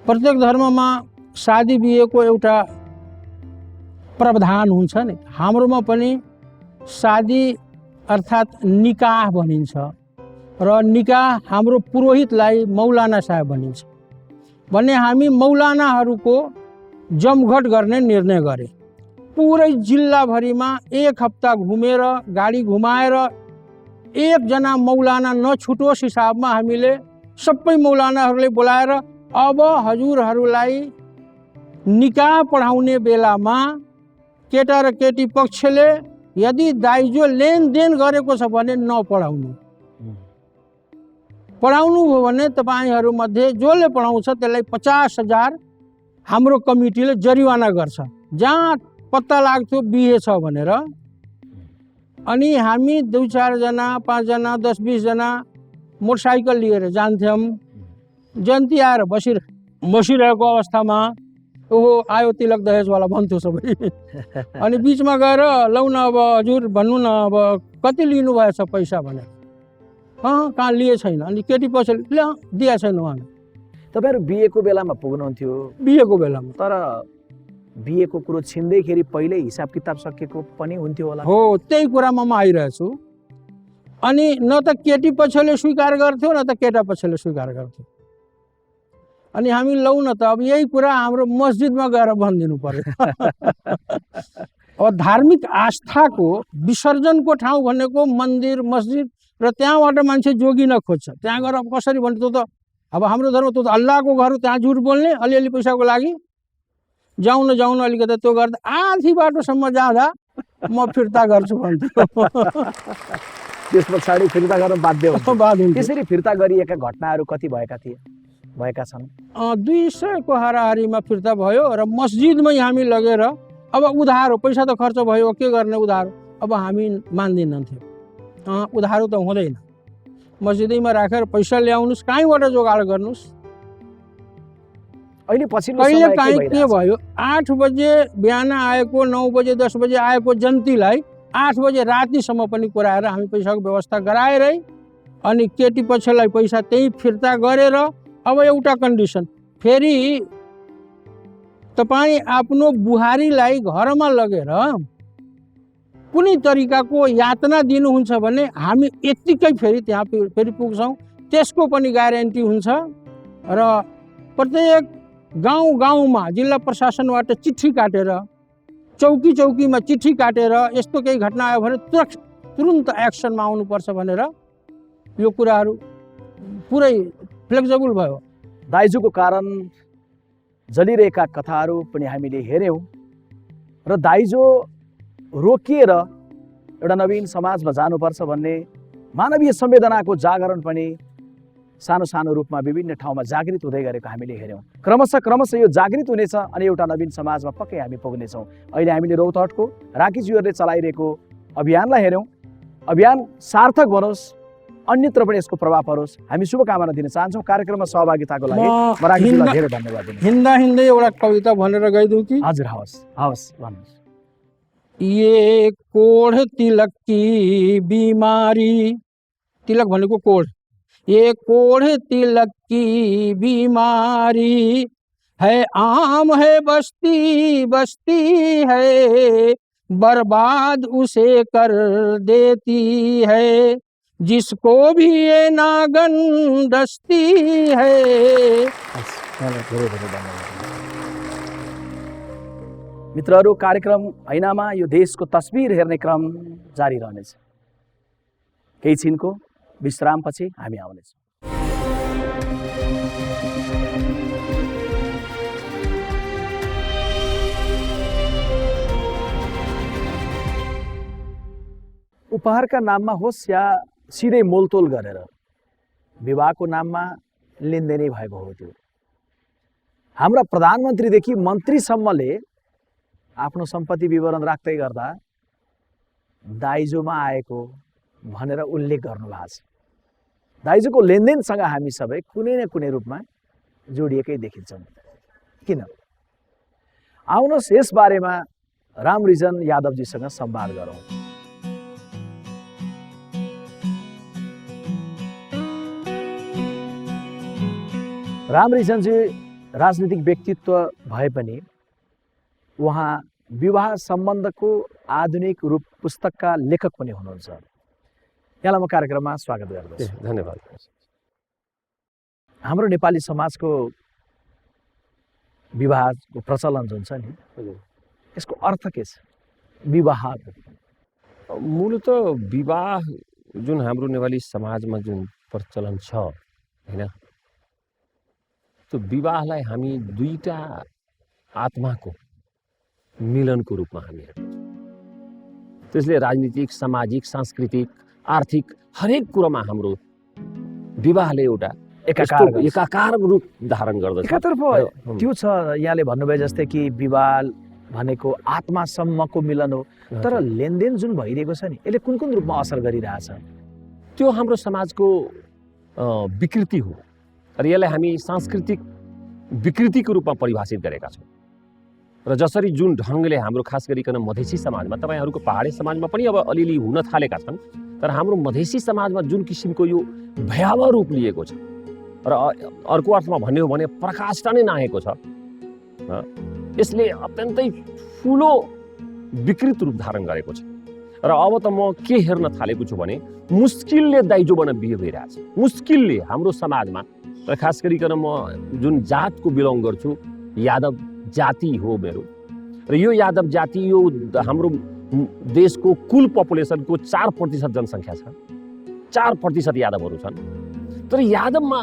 प्रत्येक धर्ममा शादी बिहेको एउटा प्रावधान हुन्छ नि, हाम्रोमा पनि शादी अर्थात् निकाह भनिन्छ र निकाह हाम्रो पुरोहितलाई मौलाना साहब भनिन्छ भन्ने हामी मौलानाहरूको जमघट गर्ने निर्णय गरे। पुरै जिल्लाभरिमा 1 हप्ता घुमेर गाडी घुमाएर 1 जना मौलाना नछुटोस् हिसाबमा हामीले सबै मौलानाहरूले बोलाएर अब हजुरहरूलाई निकाह पढाउने बेलामा केटा र केटी पक्षले यदि दाइजो लेनदेन गरेको छ भने नपढाउनु, पढाउनु हो भने तपाईँहरूमध्ये जसले पढाउँछ त्यसलाई 50,000 हाम्रो कमिटीले जरिवाना गर्छ जहाँ पत्ता लाग्थ्यो बिहे छ भनेर। अनि हामी 2-4 जना 5 जना 10-20 जना मोटरसाइकल लिएर जान्थ्यौँ। जन्ती आएर बसिरहेको अवस्थामा ओहो आयो तिलक दहेजवाला भन्थ्यो सबै। अनि बिचमा गएर लौ न अब हजुर भन्नु न अब कति लिनुभएछ पैसा भनेर। कहाँ लिए छैन। अनि केटी पछाडि ल दिया छैन उहाँले। तपाईँहरू बिहेको बेलामा पुग्नुहुन्थ्यो? बिहेको बेलामा। तर बिहेको कुरो छिन्दैखेरि पहिल्यै हिसाब किताब सकेको पनि हुन्थ्यो होला। हो, त्यही कुरामा म आइरहेछु। अनि न त केटी पक्षले स्वीकार गर्थ्यो न त केटा पक्षले स्वीकार गर्थ्यो। अनि हामी लौ न त अब यही कुरा हाम्रो मस्जिदमा गएर भनिदिनु पर्यो। अब धार्मिक आस्थाको विसर्जनको ठाउँ भनेको मन्दिर मस्जिद र त्यहाँबाट मान्छे जोगिन खोज्छ। त्यहाँ गएर कसरी भन्थ्यो त अब हाम्रो धर्म त अल्लाहको घर, त्यहाँ झुट बोल्ने अलिअलि पैसाको लागि जाउँ न अलिकति त्यो गर्दा आधी बाटोसम्म जाँदा म फिर्ता गर्छु भन्थ्यो। त्यस पछाडि फिर्ता गर्न बाध्य हुन्छ। त्यसरी फिर्ता गरिएका घटनाहरू कति भएका छन्? 200 को हाराहारीमा फिर्ता भयो र मस्जिदमै हामी लगेर अब उधारो पैसा त खर्च भयो, के गर्ने उधारो, अब हामी मान्दैनथ्यौँ। उधारो त हुँदैन, मस्जिदैमा राखेर पैसा ल्याउनुहोस्, कहीँबाट जोगाड गर्नुहोस्। अहिले पछिल्लो कहिले काहीँ के भयो 8 बजे बिहान आएको 9 बजे 10 बजे आएको जन्तीलाई 8 बजे रातिसम्म पनि कुराएर हामी पैसाको व्यवस्था गराएरै अनि केटी पक्षलाई पैसा त्यही फिर्ता गरेर अब एउटा कन्डिसन, फेरि तपाईँ आफ्नो बुहारीलाई घरमा लगेर कुनै तरिकाको यातना दिनुहुन्छ भने हामी यत्तिकै फेरि त्यहाँ फेरि पुग्छौँ, त्यसको पनि ग्यारेन्टी हुन्छ। र प्रत्येक गाउँमा जिल्ला प्रशासनबाट चिठी काटेर, चौकी चौकीमा चिठी काटेर यस्तो केही घटना आयो भने तुरुन्त एक्सनमा आउनुपर्छ भनेर यो कुराहरू पुरै फ्लेक्सिबल भयो। दाइजोको कारण जलिरहेका कथाहरू पनि हामीले हेऱ्यौँ र दाइजो रोकिएर एउटा नवीन समाजमा जानुपर्छ भन्ने मानवीय संवेदनाको जागरण पनि सानो सानो रूपमा विभिन्न ठाउँमा जागृत हुँदै गरेको हामीले हेऱ्यौँ। क्रमशः यो जागृत हुनेछ अनि एउटा नवीन समाजमा पक्कै हामी पुग्नेछौँ। अहिले हामीले रौतहटको राकीज्यूहरूले चलाइरहेको अभियानलाई हेऱ्यौँ। अभियान सार्थक बनोस्, अन्यत्र पनि यसको प्रभाव परोस्, हामी शुभकामना दिन चाहन्छौँ। कार्यक्रममा सहभागिताको लागि म राकीज्यूलाई धेरै धन्यवाद दिन्छु। हिँड्दै एउटा कविता भनेर गइदिउँ कि? हजुर, हवस् भन्नुहोस्। ये कोढ़ तिलक की बीमारी, तिलक भनेको कोढ़, ये कोढ़ तिलक की बीमारी है, आम है बस्ती बस्ती है, बर्बाद उसे कर देती है, जिसको भी ये नागन डसती है। मित्रहरू, कार्यक्रम ऐनामा यो देशको तस्बिर हेर्ने क्रम जारी रहनेछ। केही छिनको विश्रामपछि हामी आउनेछौँ। उपहारका नाममा होस् या सिधै मोलतोल गरेर विवाहको नाममा लेनदेनै भएको हो। त्यो हाम्रा प्रधानमन्त्रीदेखि मन्त्रीसम्मले आफ्नो सम्पत्ति विवरण राख्दै गर्दा दाइजोमा आएको भनेर उल्लेख गर्नुभएको छ। दाइजोको लेनदेनसँग हामी सबै कुनै न कुनै रूपमा जोडिएकै देखिन्छौँ। किन? आउनुहोस् यस बारेमा रामरिजन यादवजीसँग संवाद गरौँ। रामरिजनजी राजनीतिक व्यक्तित्व भए पनि उहाँ विवाह सम्बन्धको आधुनिक रूप पुस्तकका लेखक पनि हुनुहुन्छ। यहाँलाई म कार्यक्रममा स्वागत गर्दछु। धन्यवाद। हाम्रो नेपाली समाजको विवाहको प्रचलन जुन छ नि, यसको अर्थ के छ? विवाह मूलत विवाह जुन हाम्रो नेपाली समाजमा जुन प्रचलन छ हैन, त्यो विवाहलाई हामी दुईटा आत्माको मिलनको रूपमा हामी हेर्छौँ। त्यसले राजनीतिक, सामाजिक, सांस्कृतिक, आर्थिक हरेक कुरामा हाम्रो विवाहले एउटा एकाकार रूप धारण गर्दछ। एकातर्फ त्यो छ, यहाँले भन्नुभयो जस्तै कि विवाह भनेको आत्मासम्मको मिलन हो, तर लेनदेन जुन भइरहेको छ नि, यसले कुन कुन रूपमा असर गरिरहेछ? त्यो हाम्रो समाजको विकृति हो र यसलाई हामी सांस्कृतिक विकृतिको रूपमा परिभाषित गरेका छौँ। र जसरी जुन ढङ्गले हाम्रो खास गरिकन मधेसी समाजमा, तपाईँहरूको पहाडी समाजमा पनि अब अलिअलि हुन थालेका छन्, तर हाम्रो मधेसी समाजमा जुन किसिमको यो भयावह रूप लिएको छ र अर्को अर्थमा भन्ने हो भने प्रकाष्ठा नै नआएको छ, यसले अत्यन्तै ठुलो विकृत रूप धारण गरेको छ। र अब त म के हेर्न थालेको छु भने मुस्किलले दाइजो बन्न बिहे भइरहेछ। मुस्किलले हाम्रो समाजमा, र खास गरिकन म जुन जातको बिलोङ गर्छु, यादव जाति हो मेरो, र यो यादव जाति यो हाम्रो देशको कुल पपुलेसनको 4% जनसङ्ख्या छ। 4% यादवहरू छन्। तर यादवमा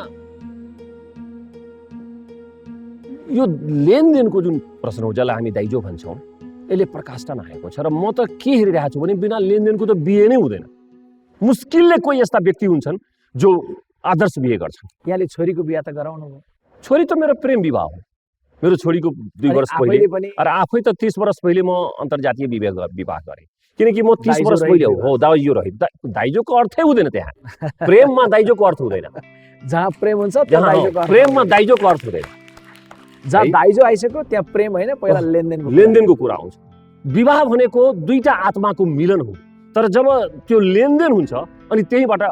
यो लेनदेनको जुन प्रश्न हो, जसलाई हामी दाइजो भन्छौँ, यसले प्रकाष्ठा नआएको छ। र म त के हेरिरहेको छु भने बिना लेनदेनको त बिहे नै हुँदैन। मुस्किलले कोही यस्ता व्यक्ति हुन्छन् जो आदर्श बिहे गर्छन्। यहाँले छोरीको बिहा त गराउनु भयो? छोरी त मेरो प्रेम विवाह हो। मेरो छोरीको 2 वर्ष पहिले, र आफै त 30 वर्ष पहिले म अन्तर्जातीय विवाह गरेँ, किनकि म 30 वर्ष पहिले हो दाइजो रहित। दाइजोको अर्थै हुँदैन त्यहाँ। प्रेममा दाइजोको अर्थ हुँदैन। जहाँ प्रेम हुन्छ प्रेममा दाइजोको अर्थ हुँदैन। जहाँ दाइजो आइसक्यो त्यहाँ प्रेम होइन, पहिला लेनदेनको कुरा आउँछ। विवाह भनेको दुईटा आत्माको मिलन हो, तर जब त्यो लेनदेन हुन्छ अनि त्यहीबाट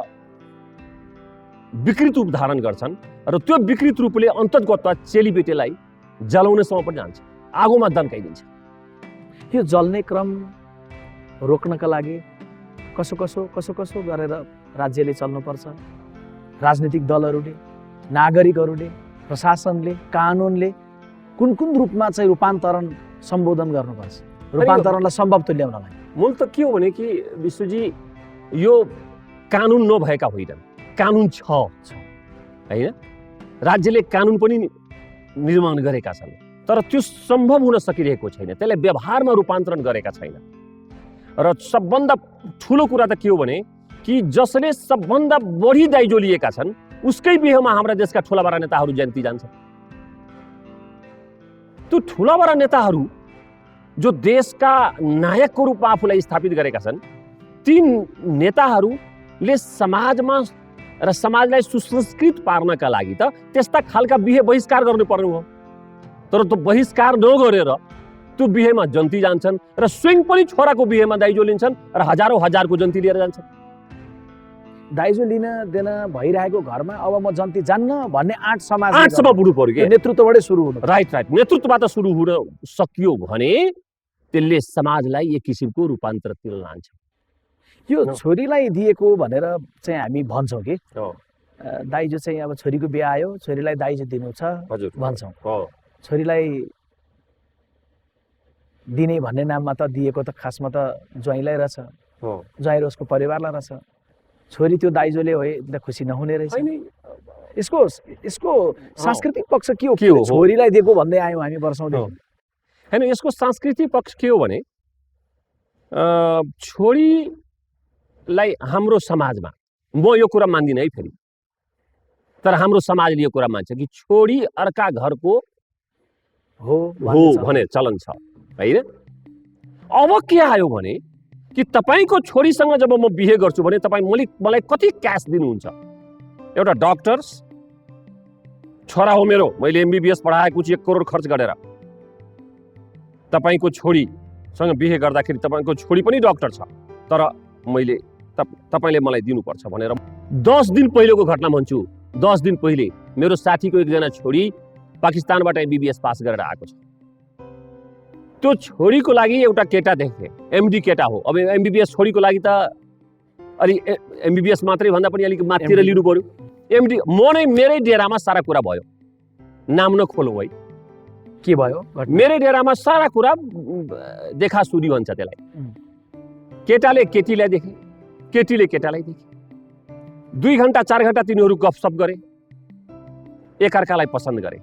विकृत रूप धारण गर्छन् र त्यो विकृत रूपले अन्तर्गत चेलीबेटीलाई जलाउनेसम्म पनि जान्छ, आगोमा दन्काइदिन्छ। यो जल्ने क्रम रोक्नका लागि कसो कसो गरेर राज्यले चल्नुपर्छ? राजनीतिक दलहरूले, नागरिकहरूले, प्रशासनले, कानुनले कुन रूपमा चाहिँ रूपान्तरण सम्बोधन गर्नुपर्छ, रूपान्तरणलाई सम्भव तुल्याउनलाई? मूल त के हो भने कि विश्वजी यो कानुन नभएका होइनन्, कानुन छ होइन। राज्यले कानुन पनि निर्माण गरेका छन्, तर त्यो सम्भव हुन सकिरहेको छैन, त्यसलाई व्यवहारमा रूपान्तरण गरेका छैन। र सबभन्दा ठुलो कुरा त के हो भने कि जसले सबभन्दा बढी दाइजो लिएका छन् उसकै बिहेमा हाम्रा देशका ठुलाबडा नेताहरू जयन्ती जान्छ। त्यो ठुलाबडा नेताहरू जो देशका नायकको रूपमा आफूलाई स्थापित गरेका छन्, ती नेताहरूले समाजमा र समाजलाई सुसंस्कृत पार्नका लागि त त्यस्ता खालका बिहे बहिष्कार गर्नु पर्ने हो। तर त्यो बहिष्कार नगरेर त्यो बिहेमा जन्ती जान्छन् र स्वयं पनि छोराको बिहेमा दाइजो लिन्छन् र हजारौं जन्ती लिएर जान्छन्। दाइजो लिन देन भइरहेको घरमा अब म जन्ती जान्न भन्ने समाजमा पुग्नु पर्यो के? नेतृत्वबाटै सुरु हुनु। राइट, नेतृत्वबाट सुरु हुन सकियो भने त्यसले समाजलाई एक किसिमको रूपान्तरतिर लान्छ। यो छोरीलाई दिएको भनेर चाहिँ हामी भन्छौँ कि दाइजो चाहिँ अब छोरीको बिहे आयो, छोरीलाई दाइजो दिनु छ भन्छौँ। छोरीलाई दिने भन्ने नाममा त दिएको त खासमा त ज्वाइँलाई रहेछ, ज्वाइँ र उसको परिवारलाई रहेछ। छोरी त्यो दाइजोले हो खुसी नहुने रहेछ। यसको सांस्कृतिक पक्ष के हो? छोरीलाई दिएको भन्दै आयौँ हामी वर्षौँदेखि। होइन, यसको सांस्कृतिक पक्ष के हो भने छोरीलाई हाम्रो समाजमा, म यो कुरा मान्दिनँ है फेरि, तर हाम्रो समाजले यो कुरा मान्छ कि छोरी अर्का घरको हो भने चलन छ होइन। अब के आयो भने कि तपाईँको छोरीसँग जब म बिहे गर्छु भने तपाईँ मलाई कति क्यास दिनुहुन्छ? एउटा डक्टर्स छोरा हो मेरो, मैले MBBS पढाएको छु 1 करोड खर्च गरेर। तपाईँको छोरीसँग बिहे गर्दाखेरि तपाईँको छोरी पनि डक्टर छ, तर मैले तपाईँले मलाई दिनुपर्छ भनेर 10 दिन पहिलेको घटना भन्छु। 10 दिन पहिले मेरो साथीको एकजना छोरी पाकिस्तानबाट MBBS पास गरेर आएको छ। त्यो छोरीको लागि एउटा केटा देखे, MD केटा हो। अब MBBS छोरीको लागि त अलि MBBS मात्रै भन्दा पनि अलिक माथितिर लिनु पर्यो। MD मेरै डेरामा सारा कुरा भयो, नाम नखोलौँ है। के भयो? मेरै डेरामा सारा कुरा देखा सुरी भन्छ त्यसलाई। केटाले केटीलाई देखे, केटीले केटालाई देखे, 2 घण्टा 4 घण्टा तिनीहरू गफसफ गरे, एकअर्कालाई पसन्द गरे।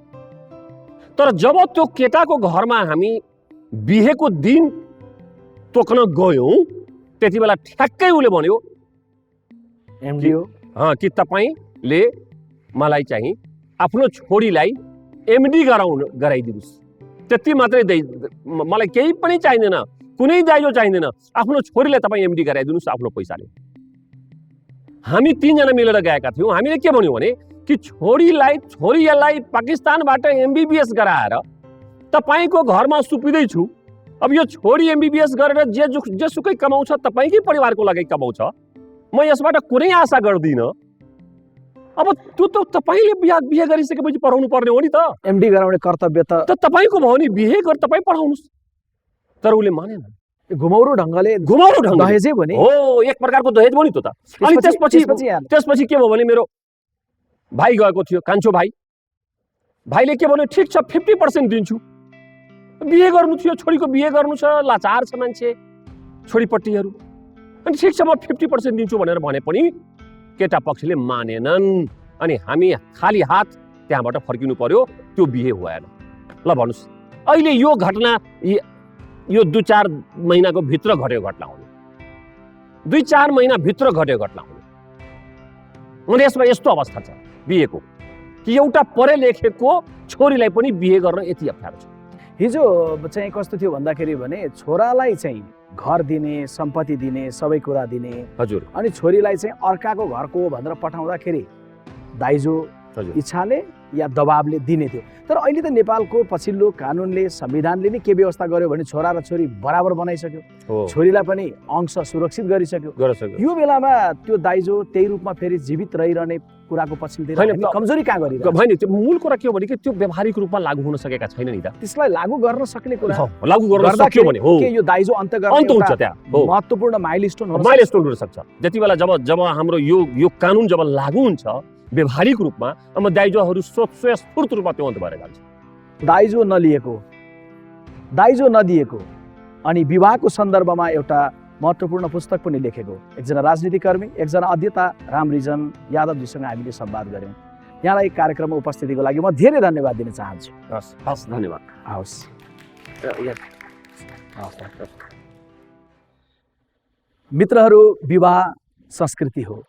तर जब त्यो केटाको घरमा हामी बिहेको दिन तोक्न गयौँ त्यति बेला ठ्याक्कै उसले भन्यो MD हो कि तपाईँले मलाई चाहिँ आफ्नो छोरीलाई MD गराइदिनुहोस्, त्यति मात्रै मलाई केही पनि चाहिँदैन, कुनै दाइजो चाहिँदैन, आफ्नो छोरीलाई तपाईँ MD गराइदिनुहोस् आफ्नो पैसाले। हामी 3 जना मिलेर गएका थियौँ। हामीले के भन्यौँ भने कि छोरीलाई पाकिस्तानबाट MBBS गराएर तपाईँको घरमा सुपिँदैछु। अब यो छोरी MBBS गरेर जेसुकै कमाउँछ तपाईँकै परिवारको लागि कमाउँछ, म यसबाट कुनै आशा गर्दिनँ। अब त्यो त तपाईँले बिहे गरिसकेपछि पढाउनु पर्ने हो नि त। MD गराउने कर्तव्य त तपाईँको भयो नि, बिहे गरेर तपाईँ पढाउनुहोस्। तर उसले मानेन। घुमाउरो ढङ्गले दहेजै भने हो, एक प्रकारको दहेज हो नि त्यो त। अनि त्यसपछि के भयो भने मेरो भाइ गएको थियो, कान्छो भाइले के भन्यो, ठिक छ 50% दिन्छु। बिहे गर्नु थियो, छोरीको बिहे गर्नु छ, लाचार छ मान्छे छोरीपट्टिहरू। अनि ठिक छ म 50% दिन्छु भनेर भने पनि केटा पक्षले मानेनन्। अनि हामी खाली हात त्यहाँबाट फर्किनु पर्यो, त्यो बिहे भएन। ल भन्नुहोस्, अहिले यो घटना यो 2-4 महिनाको भित्र घटेको घटना हो, 2-4 महिना भित्र घटेको घटना हो। अनि यसमा यस्तो अवस्था छ बिहेको कि एउटा पढे लेखेको छोरीलाई पनि बिहे गर्न यति अप्ठ्यारो छ। हिजो चाहिँ कस्तो थियो भन्दाखेरि भने छोरालाई चाहिँ घर दिने, सम्पत्ति दिने, सबै कुरा दिने। हजुर। अनि छोरीलाई चाहिँ अर्काको घरको भनेर पठाउँदाखेरि दाइजो इच्छाले या दबावले दिने थियो। तर अहिले त नेपालको पछिल्लो कानुनले, संविधानले नै के व्यवस्था गर्यो भने छोरा र छोरी बराबर बनाइसक्यो, छोरीलाई पनि अंश सुरक्षित गरिसक्यो। यो बेलामा त्यो दाइजो त्यही रूपमा फेरि जीवित रहिरहने कुराको पछिल्तिर होइन, हामी कमजोरी कहाँ गरिरहेको होइन त्यो मूल कुरा के हो भने कि त्यो व्यावहारिक रूपमा लागू हुन सकेका छैन नि त। त्यसलाई लागू गर्न सक्ने कुरा लागू गर्न सक्यो भने हो के यो दाइजो अन्त गर्ने अन्त हुन्छ त्यहाँ हो महत्त्वपूर्ण माइलस्टोन हो माइलस्टोन हुन सक्छ। जति बेला जब हाम्रो यो कानुन जब लागू हुन्छ व्यावहारिक रूपमा अब दाइजोहरू स्वस्फूर्त रूपमा त्यो अन्त भएर जान्छ। दाइजो नदिएको अनि विवाहको सन्दर्भमा एउटा महत्त्वपूर्ण पुस्तक पनि लेखेको एकजना राजनीतिकर्मी एकजना अध्येता रामरिजन यादवजीसँग हामीले संवाद गऱ्यौँ। यहाँलाई कार्यक्रममा उपस्थितिको लागि म धेरै धन्यवाद दिन चाहन्छु। हस् धन्यवाद। हवस् मित्रहरू, विवाह संस्कृति हो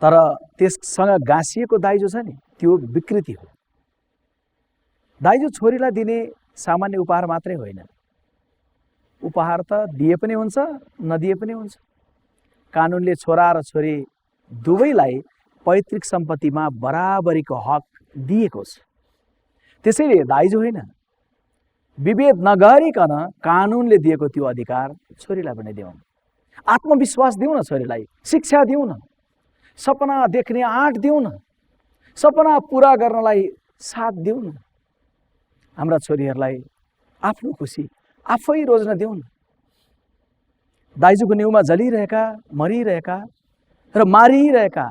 तर त्यससँग गाँसिएको दाइजो छ नि त्यो विकृति हो। दाइजो छोरीलाई दिने सामान्य उपहार मात्रै होइन, उपहार त दिए पनि हुन्छ नदिए पनि हुन्छ। कानुनले छोरा र छोरी दुवैलाई पैतृक सम्पत्तिमा बराबरीको हक दिएको छ। त्यसैले दाइजो होइन, विभेद नगरिकन कानुनले दिएको त्यो अधिकार छोरीलाई पनि दिउँ। आत्मविश्वास दिउँ न छोरीलाई, शिक्षा दिउँ न, सपना देख्ने आँट दिउँ न, सपना पुरा गर्नलाई साथ दिउँ न। हाम्रा छोरीहरूलाई आफ्नो खुसी आफै रोज्न दिउँ न। दाइजोको न्युमा जलिरहेका, मरिरहेका र मारिरहेका,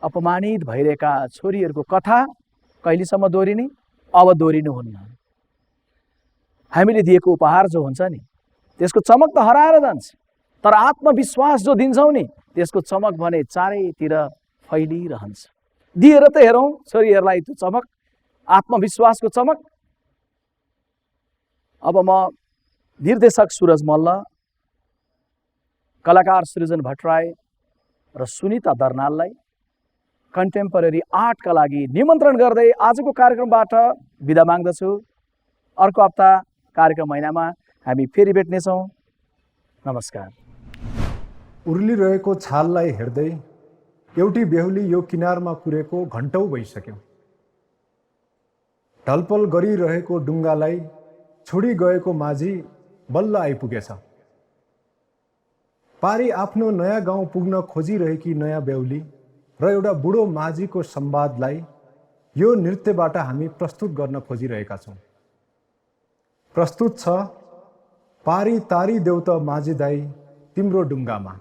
अपमानित भइरहेका छोरीहरूको कथा कहिलेसम्म दोहोरिने? अब दोहोरिनुहुन्न। हामीले दिएको उपहार जो हुन्छ नि त्यसको चमक त हराएर जान्छ, तर आत्मविश्वास जो दिन्छौँ नि त्यसको चमक भने चारैतिर फैलिरहन्छ। दिएर त हेरौँ छोरीहरूलाई त्यो चमक, आत्मविश्वासको चमक। अब म निर्देशक सुरज मल्ल, कलाकार सृजन भट्टराई र सुनिता दर्नाललाई कन्टेम्पोरेरी आर्टका लागि निमन्त्रण गर्दै आजको कार्यक्रमबाट बिदा माग्दछु। अर्को हप्ता कार्यक्रम महिनामा हामी फेरि भेट्नेछौँ। नमस्कार। उर्लिरहेको छाललाई हेर्दै एउटी बेहुली यो किनारमा कुरेको घन्टौँ भइसक्यो। ढलपल गरिरहेको डुङ्गालाई छोडी गएको माझी बल्ल आइपुगेछ। पारी आफ्नो नयाँ गाउँ पुग्न खोजिरहेकी नयाँ बेहुली र एउटा बुढो माझीको संवादलाई यो नृत्यबाट हामी प्रस्तुत गर्न खोजिरहेका छौँ। प्रस्तुत छ पारी तारी देऊ त माझी दाई तिम्रो डुङ्गामा।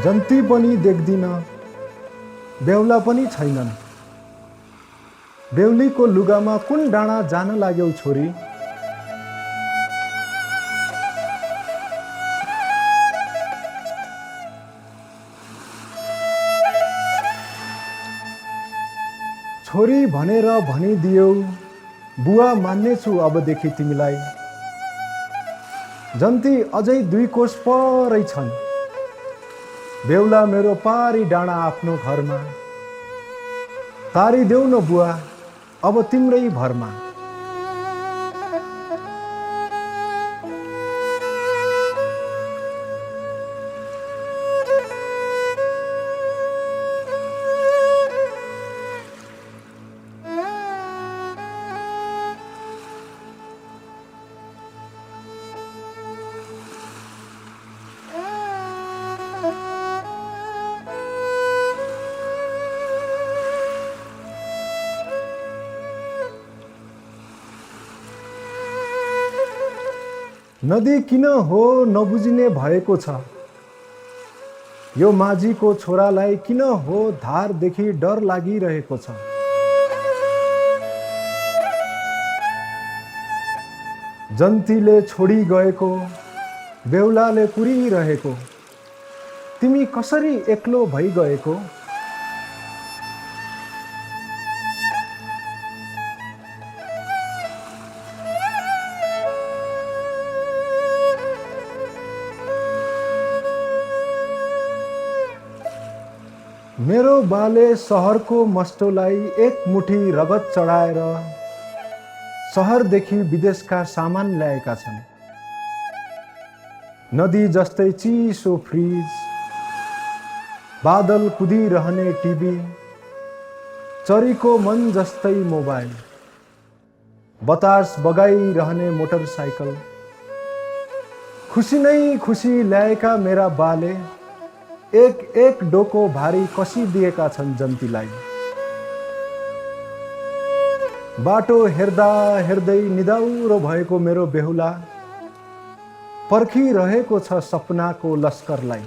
जन्ती पनि देख्दिन, बेहुला पनि छैनन्। बेहुलीको लुगामा कुन डाँडा जान लाग्यौ छोरी? छोरी भनेर भनिदियौ, बुवा मान्नेछु अबदेखि तिमीलाई। जन्ती अझै 2 कोस परै छन्, बेहुला मेरो पारी डाँडा आफ्नो घरमा। तारिदेऊ न बुवा अब तिम्रै भरमा। नदी किन हो नबुझिने भएको छ, यो माझीको छोरालाई किन हो धारदेखि डर लागिरहेको छ। जन्तीले छोडी गएको, बेहुलाले कुरिरहेको, तिमी कसरी एक्लो भइगएको। मेरो बाले सहरको मस्टोलाई एक मुठी रगत चढाएर सहरदेखि विदेशका सामान ल्याएका छन्। नदी जस्तै चिसो फ्रिज, बादल कुदिरहने टिभी, चरीको मन जस्तै मोबाइल, बतास बगाइरहने मोटरसाइकल, खुसी नै खुसी ल्याएका मेरा बाले एक एक डोको भारी कसिदिएका छन् जन्तीलाई। बाटो हेर्दा हेर्दै निदाउरो भएको मेरो बेहुला पर्खिरहेको छ सपनाको लस्करलाई।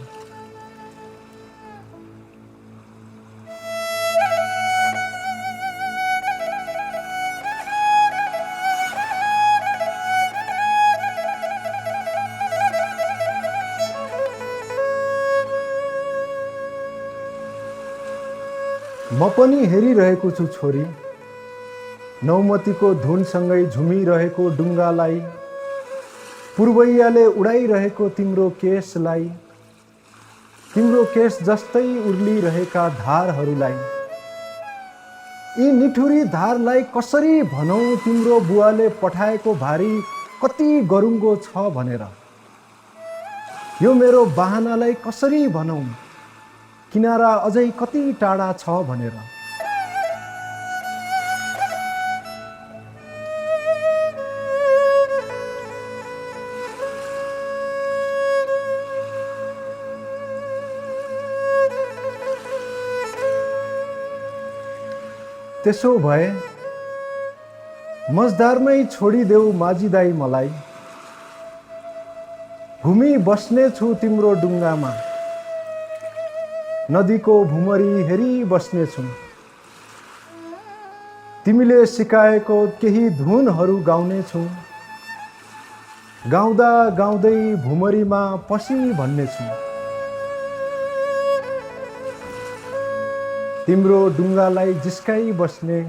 म पनि हेरिरहेको छु छोरी, नौमतीको धुनसँगै झुमिरहेको डुङ्गालाई, पूर्वैयाले उडाइरहेको तिम्रो केशलाई, तिम्रो केश जस्तै उर्लिरहेका धारहरूलाई। यी निठुरी धारलाई कसरी भनौँ तिम्रो बुवाले पठाएको भारी कति गरुङ्गो छ भनेर। यो मेरो बाहनालाई कसरी भनौँ किनारा अझै कति टाढा छ भनेर। त्यसो भए मजदारमै छोडिदेऊ माझी दाई मलाई, घुमी बस्ने छु तिम्रो डुङ्गामा, नदीको भुमरी हेरी बस्नेछु। तिमीले सिकाएको केही धुनहरू गाउनेछु, गाउँदा गाउँदै भुमरीमा पसी भन्नेछु। तिम्रो डुङ्गालाई जिस्काई बस्ने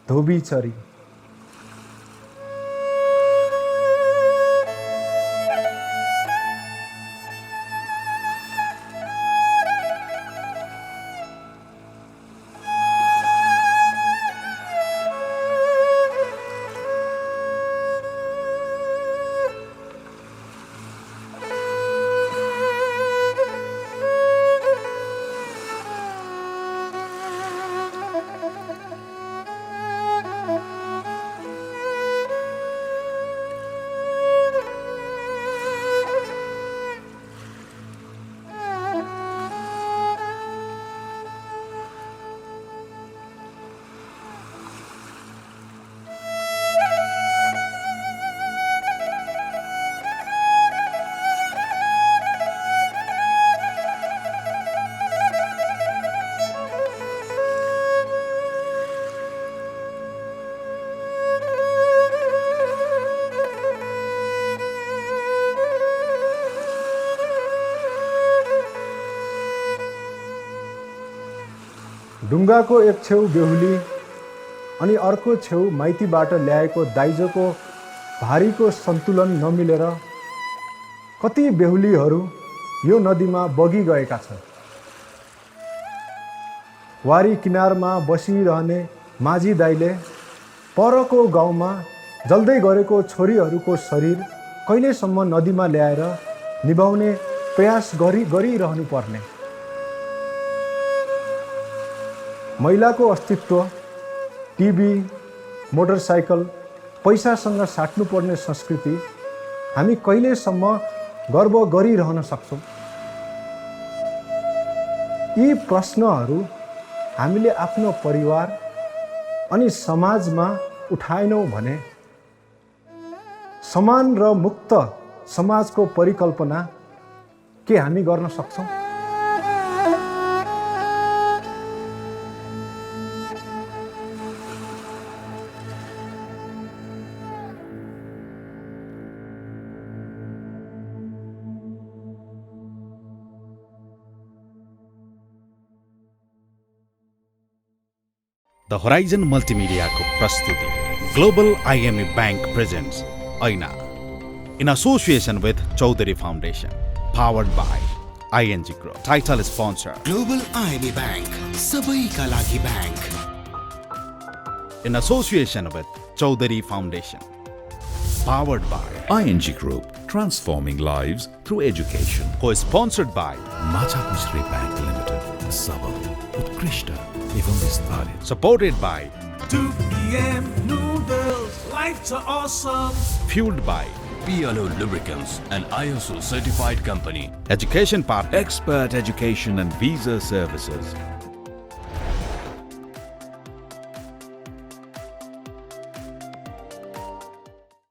धोबी चरी। ढुङ्गाको एक छेउ बेहुली अनि अर्को छेउ माइतीबाट ल्याएको दाइजोको भारीको सन्तुलन नमिलेर कति बेहुलीहरू यो नदीमा बगिगएका छन्। वारी किनारमा बसिरहने माझी दाइले परको गाउँमा जल्दै गरेको छोरीहरूको शरीर कहिलेसम्म नदीमा ल्याएर निभाउने प्रयास गरिरहनु पर्ने। महिलाको अस्तित्व टिभी, मोटरसाइकल, पैसासँग साट्नुपर्ने संस्कृति हामी कहिलेसम्म गर्व गरिरहन सक्छौँ? यी प्रश्नहरू हामीले आफ्नो परिवार अनि समाजमा उठाएनौँ भने समान र मुक्त समाजको परिकल्पना के हामी गर्न सक्छौँ? द होराइजन मल्टिमिडिया को प्रस्तुति ग्लोबल IME बैंक प्रेजेंट्स ऐना in association with Chaudhary Foundation, powered by ING Group. Title sponsor Global IME Bank, सबैका लागि bank. In association with Chaudhary Foundation, powered by ING Group, transforming lives through education. Co-sponsored by Machapusri Bank Limited, Sabal, Utkrishta, एवं विस्तारित. Supported by 2 PM noodles, life's awesome. Fueled by PLO Lubricants, an ISO certified company. Education Partner, Expert Education and Visa Services.